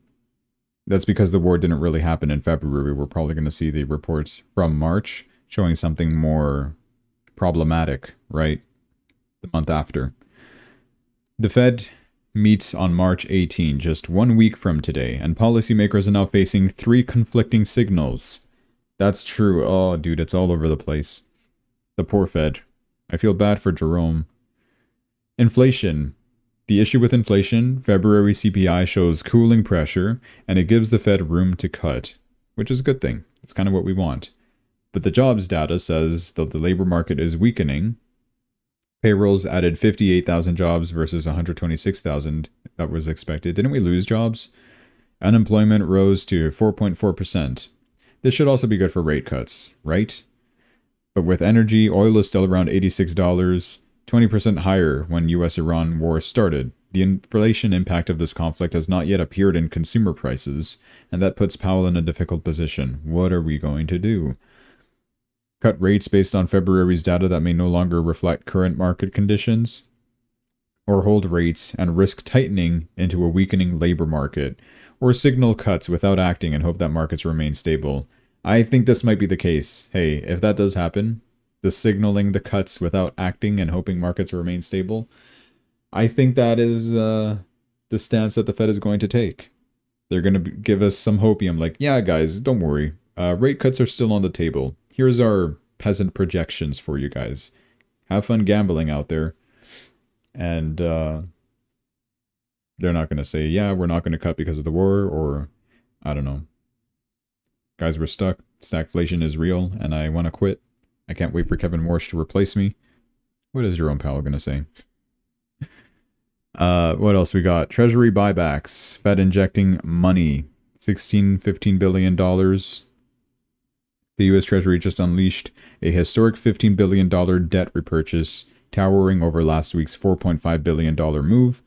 that's because the war didn't really happen in February. We're probably going to see the reports from March showing something more problematic, right? The month after. The Fed meets on March 18, just 1 week from today, and policymakers are now facing 3 conflicting signals. That's true. Oh, dude, it's all over the place. The poor Fed. I feel bad for Jerome. Inflation. The issue with inflation, February CPI shows cooling pressure, and it gives the Fed room to cut, which is a good thing. It's kind of what we want. But the jobs data says that the labor market is weakening. Payrolls added 58,000 jobs versus 126,000 that was expected. Didn't we lose jobs? Unemployment rose to 4.4%. This should also be good for rate cuts, right? But with energy, oil is still around $86, 20% higher when US-Iran war started. The inflation impact of this conflict has not yet appeared in consumer prices, and that puts Powell in a difficult position. What are we going to do? Cut rates based on February's data that may no longer reflect current market conditions? Or hold rates and risk tightening into a weakening labor market? Or signal cuts without acting and hope that markets remain stable? I think this might be the case. Hey, if that does happen, the signaling the cuts without acting and hoping markets remain stable, I think that is the stance that the Fed is going to take. They're going to give us some hopium like, yeah, guys, don't worry. Rate cuts are still on the table. Here's our peasant projections for you guys. Have fun gambling out there. And they're not going to say, yeah, we're not going to cut because of the war, or I don't know. Guys, we're stuck. Stagflation is real, and I want to quit. I can't wait for Kevin Morse to replace me. What is Jerome Powell going to say? What else we got? Treasury buybacks. Fed injecting money. $15 billion. The U.S. Treasury just unleashed a historic $15 billion debt repurchase, towering over last week's $4.5 billion move.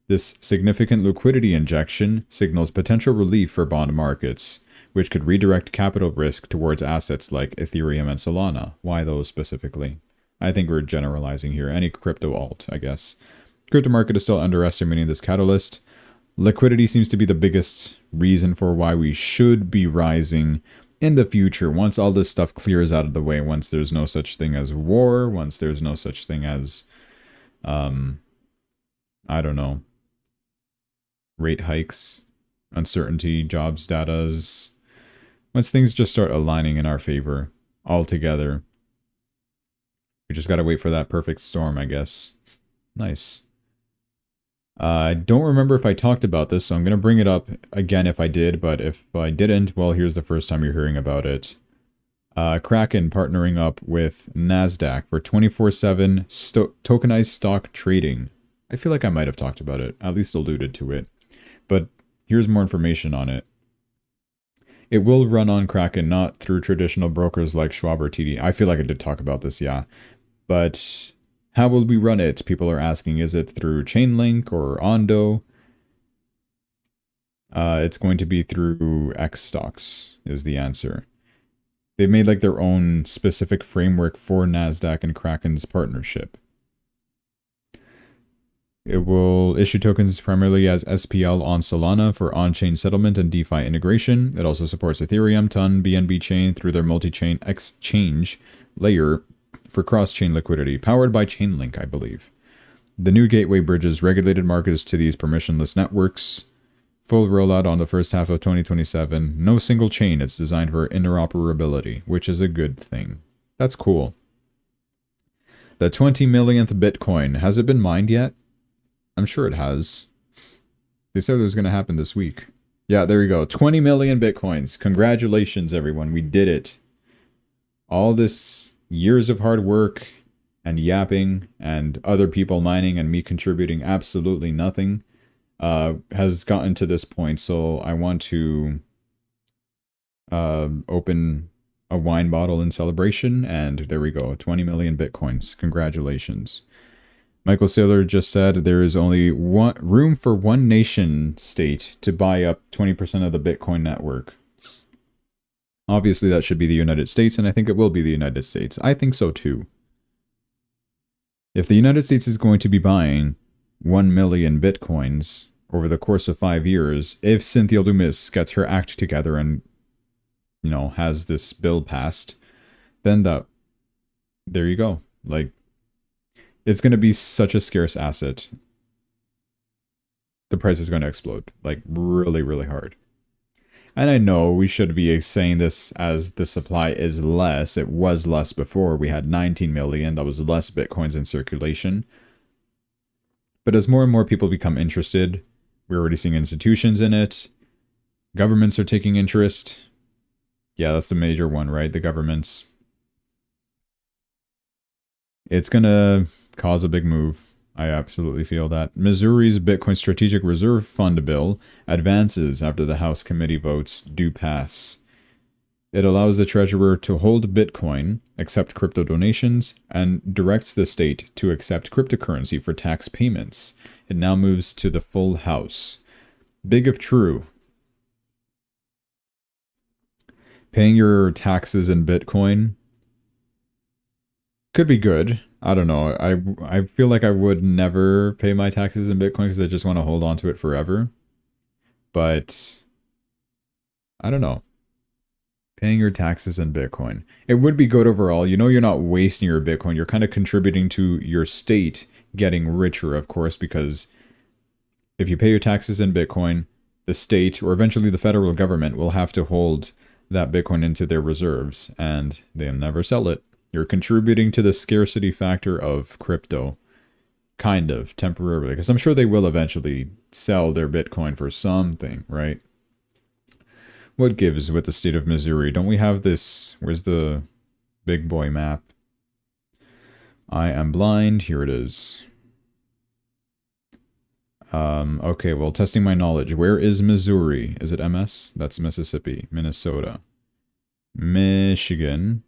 This significant liquidity injection signals potential relief for bond markets, which could redirect capital risk towards assets like Ethereum and Solana. Why those specifically? I think we're generalizing here. Any crypto alt, I guess. Crypto market is still underestimating this catalyst. Liquidity seems to be the biggest reason for why we should be rising in the future, once all this stuff clears out of the way, once there's no such thing as war, once there's no such thing as, I don't know, rate hikes, uncertainty, jobs datas, once things just start aligning in our favor altogether. We just gotta wait for that perfect storm, I guess. Nice. I don't remember if I talked about this, so I'm going to bring it up again if I did, but if I didn't, well, here's the first time you're hearing about it. Kraken partnering up with NASDAQ for 24/7 tokenized stock trading. I feel like I might have talked about it, at least alluded to it, but here's more information on it. It will run on Kraken, not through traditional brokers like Schwab or TD. I feel like I did talk about this, yeah, but how will we run it? People are asking, is it through Chainlink or Ondo? It's going to be through X stocks is the answer. They've made like their own specific framework for NASDAQ and Kraken's partnership. It will issue tokens primarily as SPL on Solana for on-chain settlement and DeFi integration. It also supports Ethereum, TON, BNB chain through their multi-chain exchange layer for cross-chain liquidity, powered by Chainlink, I believe. The new gateway bridges regulated markets to these permissionless networks. Full rollout on the first half of 2027. No single chain. It's designed for interoperability, which is a good thing. That's cool. The 20 millionth Bitcoin. Has it been mined yet? I'm sure it has. They said it was going to happen this week. Yeah, there you go. 20 million Bitcoins. Congratulations, everyone. We did it. All this years of hard work and yapping and other people mining and me contributing absolutely nothing has gotten to this point. So I want to open a wine bottle in celebration, and there we go. 20 million Bitcoins. Congratulations. Michael Saylor just said there is only room for one nation state to buy up 20% of the Bitcoin network. Obviously, that should be the United States, and I think it will be the United States. I think so, too. If the United States is going to be buying 1 million Bitcoins over the course of 5 years, if Cynthia Lummis gets her act together and, you know, has this bill passed, then there you go. Like, it's going to be such a scarce asset. The price is going to explode, like, really, really hard. And I know we should be saying this as the supply is less. It was less before. We had 19 million. That was less Bitcoins in circulation. But as more and more people become interested, we're already seeing institutions in it. Governments are taking interest. Yeah, that's the major one, right? The governments. It's going to cause a big move. I absolutely feel that. Missouri's Bitcoin Strategic Reserve Fund bill advances after the House committee votes do pass. It allows the treasurer to hold Bitcoin, accept crypto donations, and directs the state to accept cryptocurrency for tax payments. It now moves to the full House. Big if true. Paying your taxes in Bitcoin could be good. I don't know. I feel like I would never pay my taxes in Bitcoin because I just want to hold on to it forever. But I don't know. Paying your taxes in Bitcoin. It would be good overall. You know, you're not wasting your Bitcoin. You're kind of contributing to your state getting richer, of course, because if you pay your taxes in Bitcoin, the state or eventually the federal government will have to hold that Bitcoin into their reserves and they'll never sell it. You're contributing to the scarcity factor of crypto. Kind of, temporarily. Because I'm sure they will eventually sell their Bitcoin for something, right? What gives with the state of Missouri? Don't we have this? Where's the big boy map? I am blind. Here it is. Okay, well, testing my knowledge. Where is Missouri? Is it MS? That's Mississippi. Minnesota. Michigan.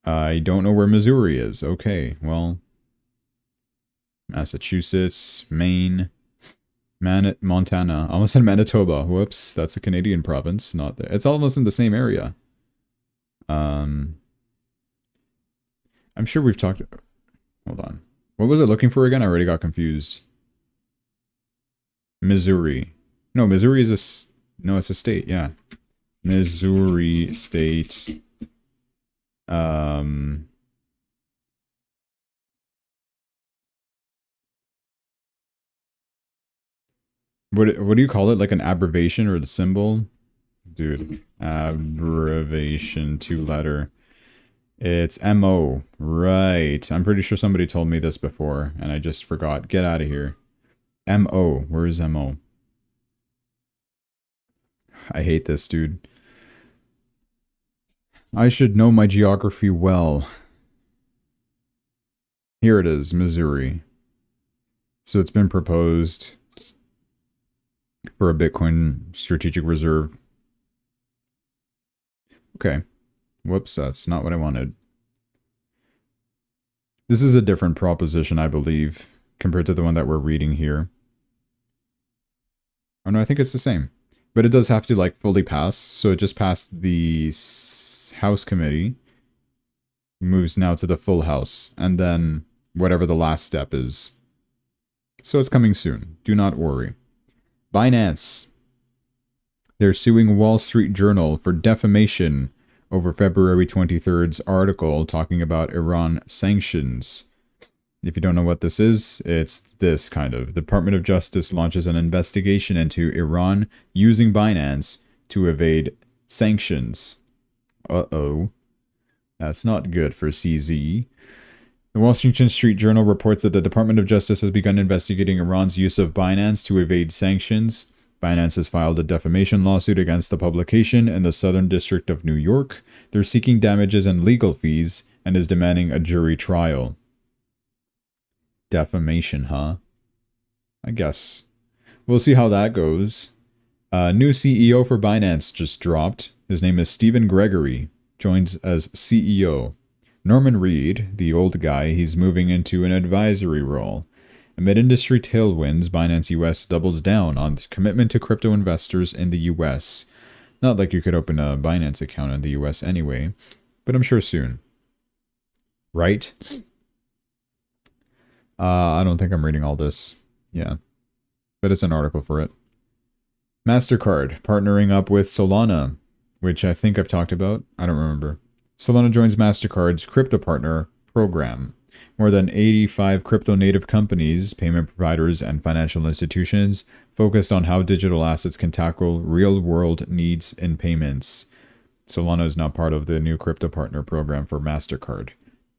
I don't know where Missouri is. Okay, well. Massachusetts, Maine, Montana. I almost said Manitoba. Whoops, that's a Canadian province. Not there. It's almost in the same area. I'm sure we've talked... Hold on. What was it looking for again? I already got confused. Missouri. No, Missouri is a... No, it's a state, yeah. Missouri state. What do you call it? Like an abbreviation or the symbol? Dude, abbreviation, 2-letter. It's MO. Right. I'm pretty sure somebody told me this before, and I just forgot. Get out of here. MO. Where is MO? I hate this, dude. I should know my geography well. Here it is, Missouri. So it's been proposed for a Bitcoin strategic reserve. Okay. Whoops, that's not what I wanted. This is a different proposition, I believe, compared to the one that we're reading here. Oh no, I think it's the same. But it does have to, like, fully pass. So it just passed the House committee. Moves now to the full House. And then whatever the last step is. So it's coming soon. Do not worry. Binance. They're suing Wall Street Journal for defamation over February 23rd's article talking about Iran sanctions. If you don't know what this is, it's this kind of. The Department of Justice launches an investigation into Iran using Binance to evade sanctions. Uh-oh. That's not good for CZ. The Washington Street Journal reports that the Department of Justice has begun investigating Iran's use of Binance to evade sanctions. Binance has filed a defamation lawsuit against the publication in the Southern District of New York. They're seeking damages and legal fees and is demanding a jury trial. Defamation, huh? I guess. We'll see how that goes. New CEO for Binance just dropped. His name is Stephen Gregory. Joins as CEO. Norman Reed, the old guy, he's moving into an advisory role. Amid industry tailwinds, Binance US doubles down on commitment to crypto investors in the US. Not like you could open a Binance account in the US anyway, but I'm sure soon. Right? I don't think I'm reading all this. Yeah. But it's an article for it. MasterCard partnering up with Solana, which I think I've talked about. I don't remember. Solana joins MasterCard's crypto partner program. More than 85 crypto-native companies, payment providers, and financial institutions focused on how digital assets can tackle real-world needs in payments. Solana is now part of the new crypto partner program for MasterCard.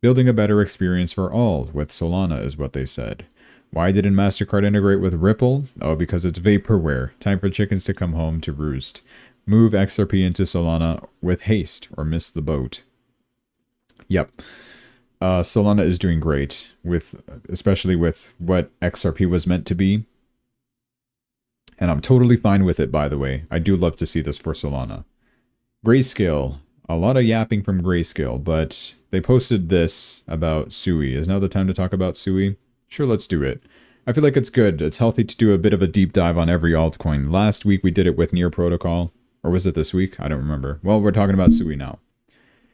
Building a better experience for all with Solana is what they said. Why didn't MasterCard integrate with Ripple? Oh, because it's vaporware. Time for chickens to come home to roost. Move XRP into Solana with haste or miss the boat. Yep. Solana is doing great, especially with what XRP was meant to be. And I'm totally fine with it, by the way. I do love to see this for Solana. Grayscale. A lot of yapping from Grayscale, but they posted this about Sui. Is now the time to talk about Sui? Sure, let's do it. I feel like it's good. It's healthy to do a bit of a deep dive on every altcoin. Last week we did it with Near Protocol. Or was it this week? I don't remember. Well, we're talking about Sui now.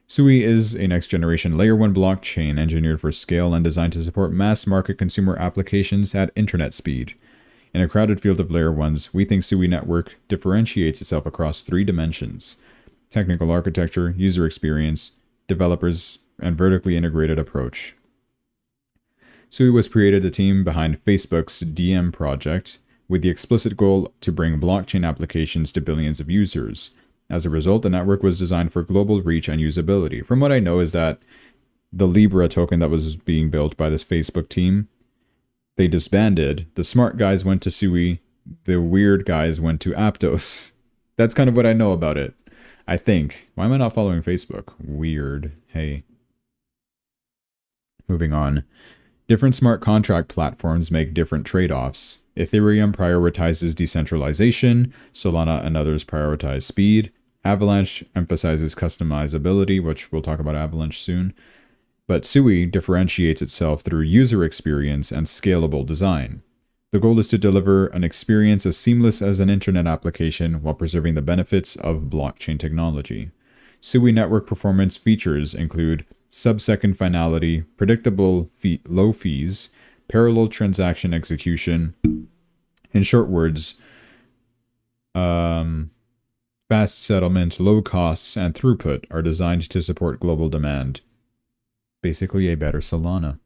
Sui is a next-generation Layer 1 blockchain engineered for scale and designed to support mass-market consumer applications at internet speed. In a crowded field of Layer 1s, we think Sui Network differentiates itself across 3 dimensions: technical architecture, user experience, developers, and vertically integrated approach. Sui was created a team behind Facebook's DM project with the explicit goal to bring blockchain applications to billions of users. As a result, the network was designed for global reach and usability. From what I know is that the Libra token that was being built by this Facebook team, they disbanded. The smart guys went to Sui. The weird guys went to Aptos. That's kind of what I know about it, I think. Why am I not following Facebook? Weird. Hey. Moving on. Different smart contract platforms make different trade-offs. Ethereum prioritizes decentralization. Solana and others prioritize speed. Avalanche emphasizes customizability, which we'll talk about Avalanche soon. But Sui differentiates itself through user experience and scalable design. The goal is to deliver an experience as seamless as an internet application while preserving the benefits of blockchain technology. Sui network performance features include sub-second finality, predictable low fees, parallel transaction execution. In short words, fast settlement, low costs, and throughput are designed to support global demand. Basically a better Solana.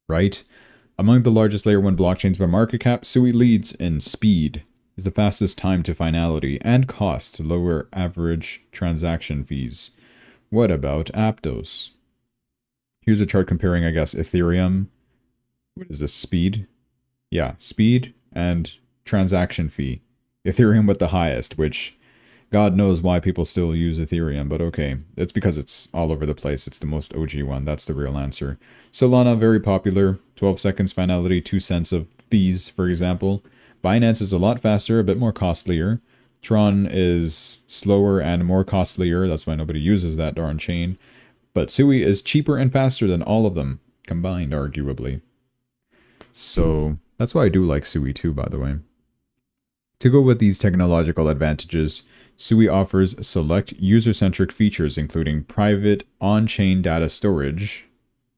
Right? Among the largest Layer 1 blockchains by market cap, Sui leads in speed, is the fastest time to finality, and cost to lower average transaction fees. What about Aptos? Here's a chart comparing, I guess, Ethereum. What is this? Speed? Yeah, speed and transaction fee. Ethereum with the highest, which God knows why people still use Ethereum, but okay. It's because it's all over the place. It's the most OG one. That's the real answer. Solana, very popular. 12 seconds finality, 2 cents of fees, for example. Binance is a lot faster, a bit more costlier. Tron is slower and more costlier. That's why nobody uses that darn chain. But Sui is cheaper and faster than all of them combined, arguably. So that's why I do like Sui too, by the way. To go with these technological advantages, Sui offers select user-centric features including private on-chain data storage.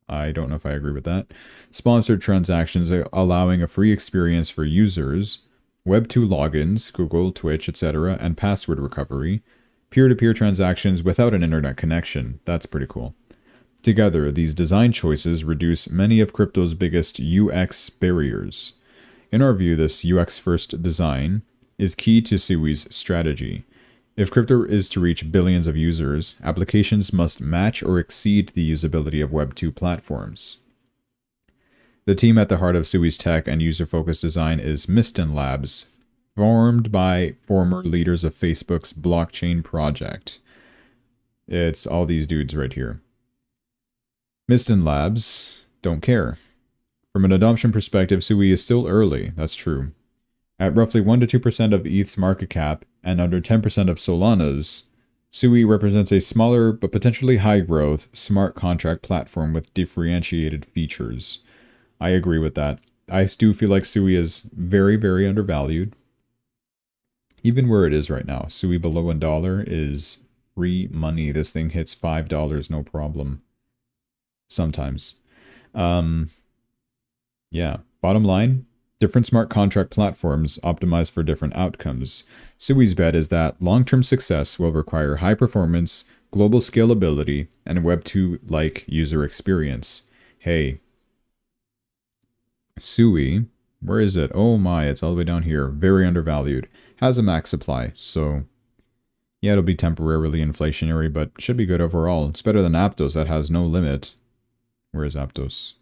I don't know if I agree with that. Sponsored transactions allowing a free experience for users. Web2 logins, Google, Twitch, etc. and password recovery. Peer-to-peer transactions without an internet connection. That's pretty cool. Together, these design choices reduce many of crypto's biggest UX barriers. In our view, this UX-first design is key to Sui's strategy. If crypto is to reach billions of users, applications must match or exceed the usability of Web2 platforms. The team at the heart of Sui's tech and user-focused design is Miston Labs, formed by former leaders of Facebook's blockchain project. It's all these dudes right here. Miston Labs don't care. From an adoption perspective, Sui is still early, that's true. At roughly 1-2% of ETH's market cap and under 10% of Solana's, Sui represents a smaller but potentially high-growth smart contract platform with differentiated features. I agree with that. I do feel like Sui is very, very undervalued. Even where it is right now, Sui below $1 is free money. This thing hits $5, no problem. Sometimes. Yeah. Bottom line, different smart contract platforms optimize for different outcomes. Sui's bet is that long-term success will require high performance, global scalability, and Web2-like user experience. Hey. Sui, where is it? Oh my, it's all the way down here. Very undervalued. Has a max supply, so yeah, it'll be temporarily inflationary, but should be good overall. It's better than Aptos that has no limit. Where is Aptos?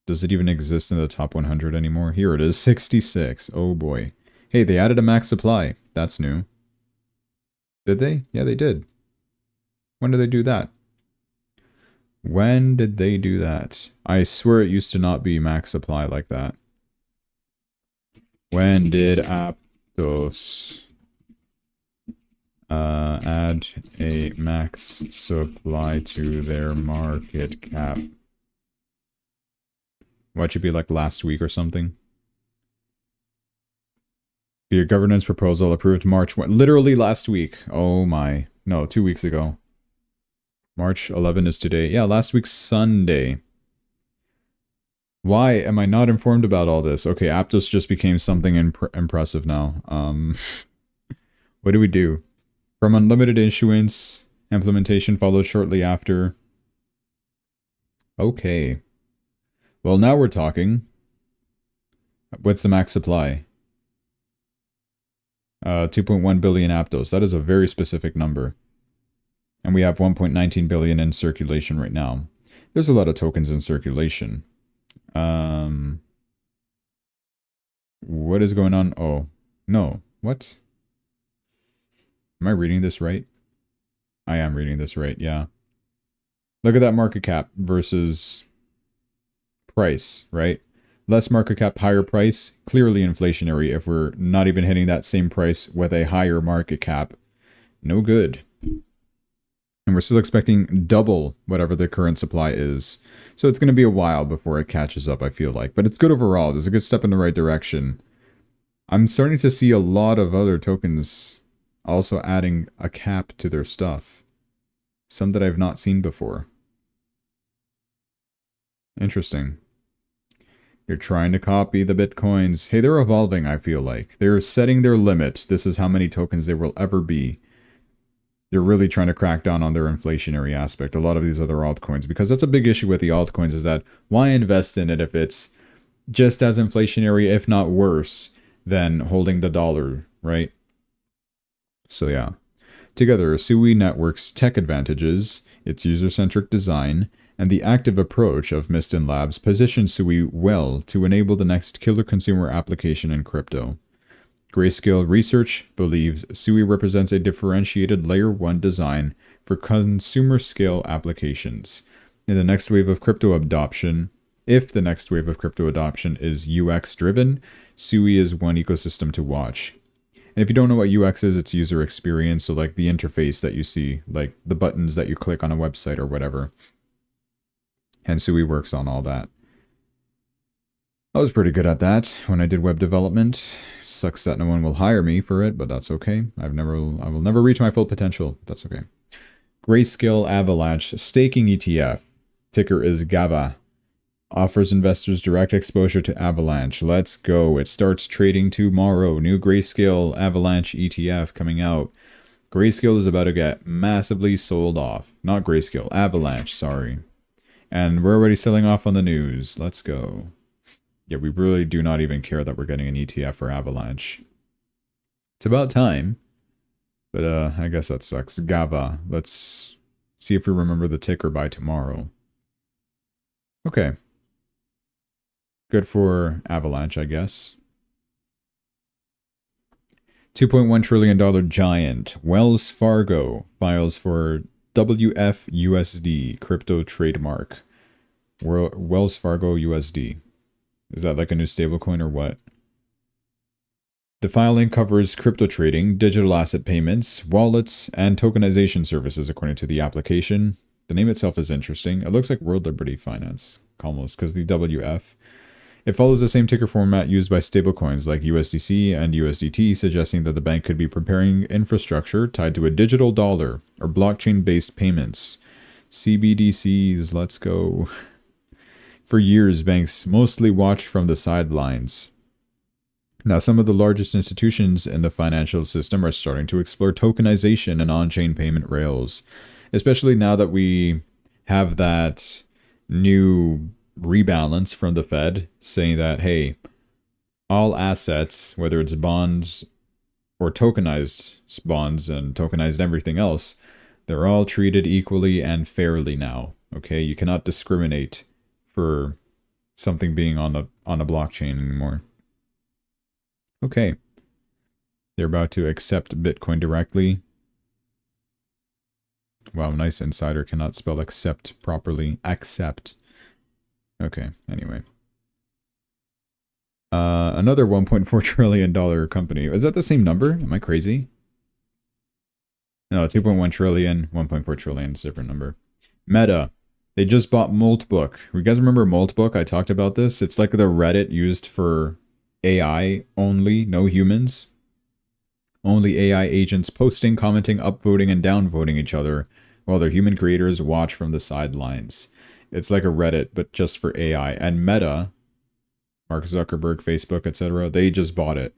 Does it even exist in the top 100 anymore? Here it is, 66. Oh boy. Hey, they added a max supply. That's new. Did they? Yeah, they did. When did they do that? When did they do that? I swear it used to not be max supply like that. When did Aptos add a max supply to their market cap? What should be like last week or something? Your governance proposal approved March 1. Literally last week. Oh my. No, 2 weeks ago. March 11 is today. Yeah, last week's Sunday. Why am I not informed about all this? Okay, Aptos just became something impressive now. What do we do? From unlimited issuance, implementation followed shortly after. Okay. Well, now we're talking. What's the max supply? 2.1 billion Aptos. That is a very specific number. And we have 1.19 billion in circulation right now. There's a lot of tokens in circulation. What is going on? Oh, no. What? Am I reading this right? I am reading this right, yeah. Look at that market cap versus price, right? Less market cap, higher price. Clearly inflationary if we're not even hitting that same price with a higher market cap. No good. And we're still expecting double whatever the current supply is. So it's going to be a while before it catches up, I feel like. But it's good overall. There's a good step in the right direction. I'm starting to see a lot of other tokens also adding a cap to their stuff. Some that I've not seen before. Interesting. They're trying to copy the Bitcoins. Hey, they're evolving, I feel like. They're setting their limits. This is how many tokens there will ever be. They're really trying to crack down on their inflationary aspect. A lot of these other altcoins. Because that's a big issue with the altcoins is that why invest in it if it's just as inflationary, if not worse, than holding the dollar, right? So yeah. Together, Sui Network's tech advantages, its user-centric design, and the active approach of Miston Labs position Sui well to enable the next killer consumer application in crypto. Grayscale Research believes Sui represents a differentiated Layer 1 design for consumer-scale applications. In the next wave of crypto adoption, if the next wave of crypto adoption is UX-driven, Sui is one ecosystem to watch. And if you don't know what UX is, it's user experience, so like the interface that you see, like the buttons that you click on a website or whatever. And Sui works on all that. I was pretty good at that when I did web development. Sucks that no one will hire me for it, but that's okay. I will never reach my full potential. That's okay. Grayscale Avalanche staking ETF, ticker is GAVA, offers investors direct exposure to Avalanche. Let's go. It starts trading tomorrow. New Grayscale Avalanche ETF coming out. Grayscale is about to get massively sold off. Not Grayscale, Avalanche, sorry. And we're already selling off on the news. Let's go. Yeah, we really do not even care that we're getting an ETF for Avalanche. It's about time. But I guess that sucks. GAVA. Let's see if we remember the ticker by tomorrow. Okay. Good for Avalanche, I guess. $2.1 trillion giant. Wells Fargo files for WFUSD crypto trademark. Wells Fargo USD. Is that like a new stablecoin or what? The filing covers crypto trading, digital asset payments, wallets, and tokenization services according to the application. The name itself is interesting. It looks like World Liberty Finance, almost, because the WF. It follows the same ticker format used by stablecoins like USDC and USDT, suggesting that the bank could be preparing infrastructure tied to a digital dollar or blockchain-based payments. CBDCs, let's go. For years, banks mostly watched from the sidelines. Now, some of the largest institutions in the financial system are starting to explore tokenization and on-chain payment rails, especially now that we have that new rebalance from the Fed saying that, hey, all assets, whether it's bonds or tokenized bonds and tokenized everything else, they're all treated equally and fairly now. Okay, you cannot discriminate for something being on a blockchain anymore. Okay. They're about to accept Bitcoin directly. Wow, nice insider. Cannot spell accept properly. Accept. Okay, anyway. Another $1.4 trillion company. Is that the same number? Am I crazy? No, 2.1 trillion, 1.4 trillion is a different number. Meta. They just bought Moltbook. You guys remember Moltbook? I talked about this. It's like the Reddit used for AI only, no humans. Only AI agents posting, commenting, upvoting, and downvoting each other, while their human creators watch from the sidelines. It's like a Reddit, but just for AI. And Meta, Mark Zuckerberg, Facebook, etc., they just bought it.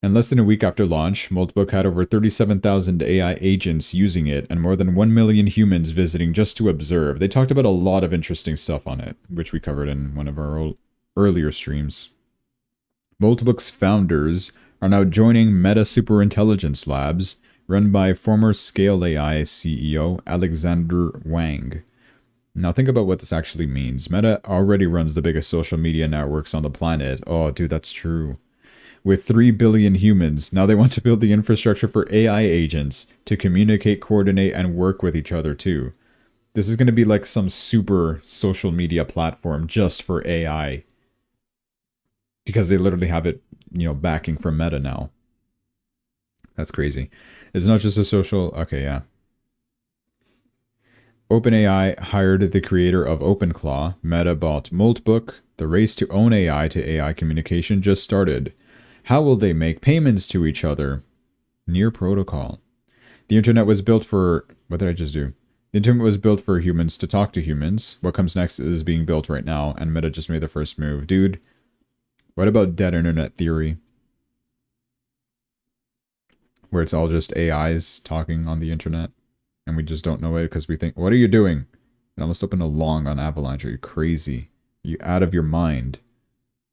And less than a week after launch, Moltbook had over 37,000 AI agents using it and more than 1 million humans visiting just to observe. They talked about a lot of interesting stuff on it, which we covered in one of our earlier streams. Moltbook's founders are now joining Meta Superintelligence Labs, run by former Scale AI CEO Alexander Wang. Now think about what this actually means. Meta already runs the biggest social media networks on the planet. Oh, dude, that's true. With 3 billion humans, now they want to build the infrastructure for AI agents to communicate, coordinate, and work with each other too. This is going to be like some super social media platform just for AI. Because they literally have it, backing from Meta now. That's crazy. It's not just a social... Okay, yeah. OpenAI hired the creator of OpenClaw. Meta bought Moltbook. The race to own AI to AI communication just started. How will they make payments to each other? Near protocol. The internet was built for... What did I just do? The internet was built for humans to talk to humans. What comes next is being built right now, and Meta just made the first move. Dude, what about dead internet theory? Where it's all just AIs talking on the internet, and we just don't know it because we think, what are you doing? I almost opened a long on Avalanche. Are you crazy? Are you out of your mind?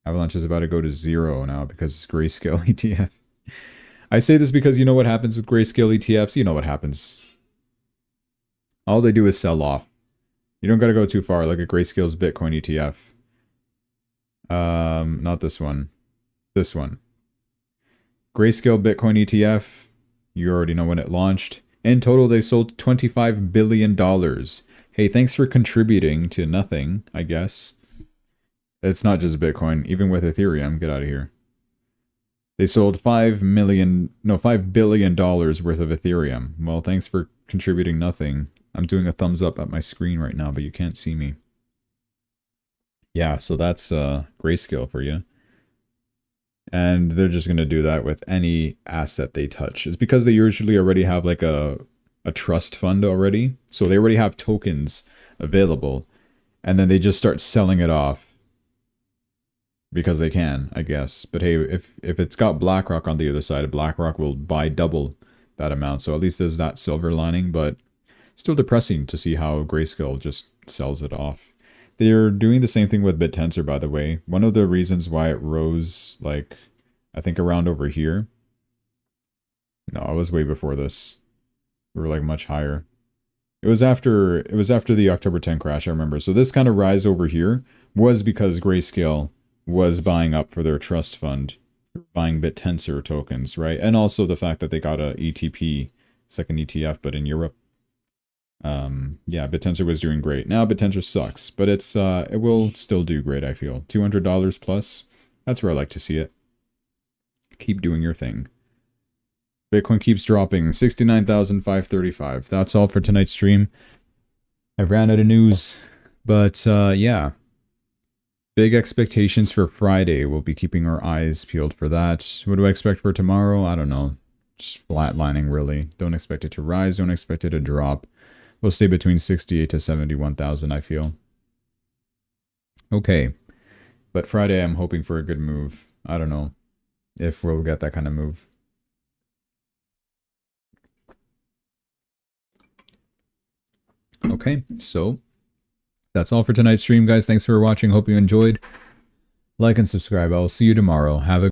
Avalanche is about to go to 0 now because it's Grayscale ETF. I say this because you know what happens with Grayscale ETFs? You know what happens. All they do is sell off. You don't got to go too far. Look at Grayscale's Bitcoin ETF. Not this one. This one. Grayscale Bitcoin ETF. You already know when it launched. In total, they sold $25 billion. Hey, thanks for contributing to nothing, I guess. It's not just Bitcoin. Even with Ethereum, get out of here. They sold $5 billion worth of Ethereum. Well, thanks for contributing nothing. I'm doing a thumbs up at my screen right now, but you can't see me. Yeah, so that's Grayscale for you. And they're just going to do that with any asset they touch. It's because they usually already have like a trust fund already. So they already have tokens available. And then they just start selling it off. Because they can, I guess. But hey, if it's got BlackRock on the other side, BlackRock will buy double that amount. So at least there's that silver lining. But still depressing to see how Grayscale just sells it off. They're doing the same thing with BitTensor, by the way. One of the reasons why it rose, like, I think around over here. No, I was way before this. We were like much higher. It was after the October 10 crash, I remember. So this kind of rise over here was because Grayscale was buying up for their trust fund, buying BitTensor tokens, right? And also the fact that they got a ETP, second ETF, but in Europe. Yeah, BitTensor was doing great. Now BitTensor sucks, but it will still do great, I feel. $200 plus. That's where I like to see it. Keep doing your thing. Bitcoin keeps dropping. 69,535. That's all for tonight's stream. I ran out of news, but yeah. Big expectations for Friday. We'll be keeping our eyes peeled for that. What do I expect for tomorrow? I don't know. Just flatlining, really. Don't expect it to rise. Don't expect it to drop. We'll stay between 68 to 71,000, I feel. Okay. But Friday, I'm hoping for a good move. I don't know if we'll get that kind of move. Okay, so that's all for tonight's stream, guys. Thanks for watching. Hope you enjoyed. Like and subscribe. I will see you tomorrow. Have a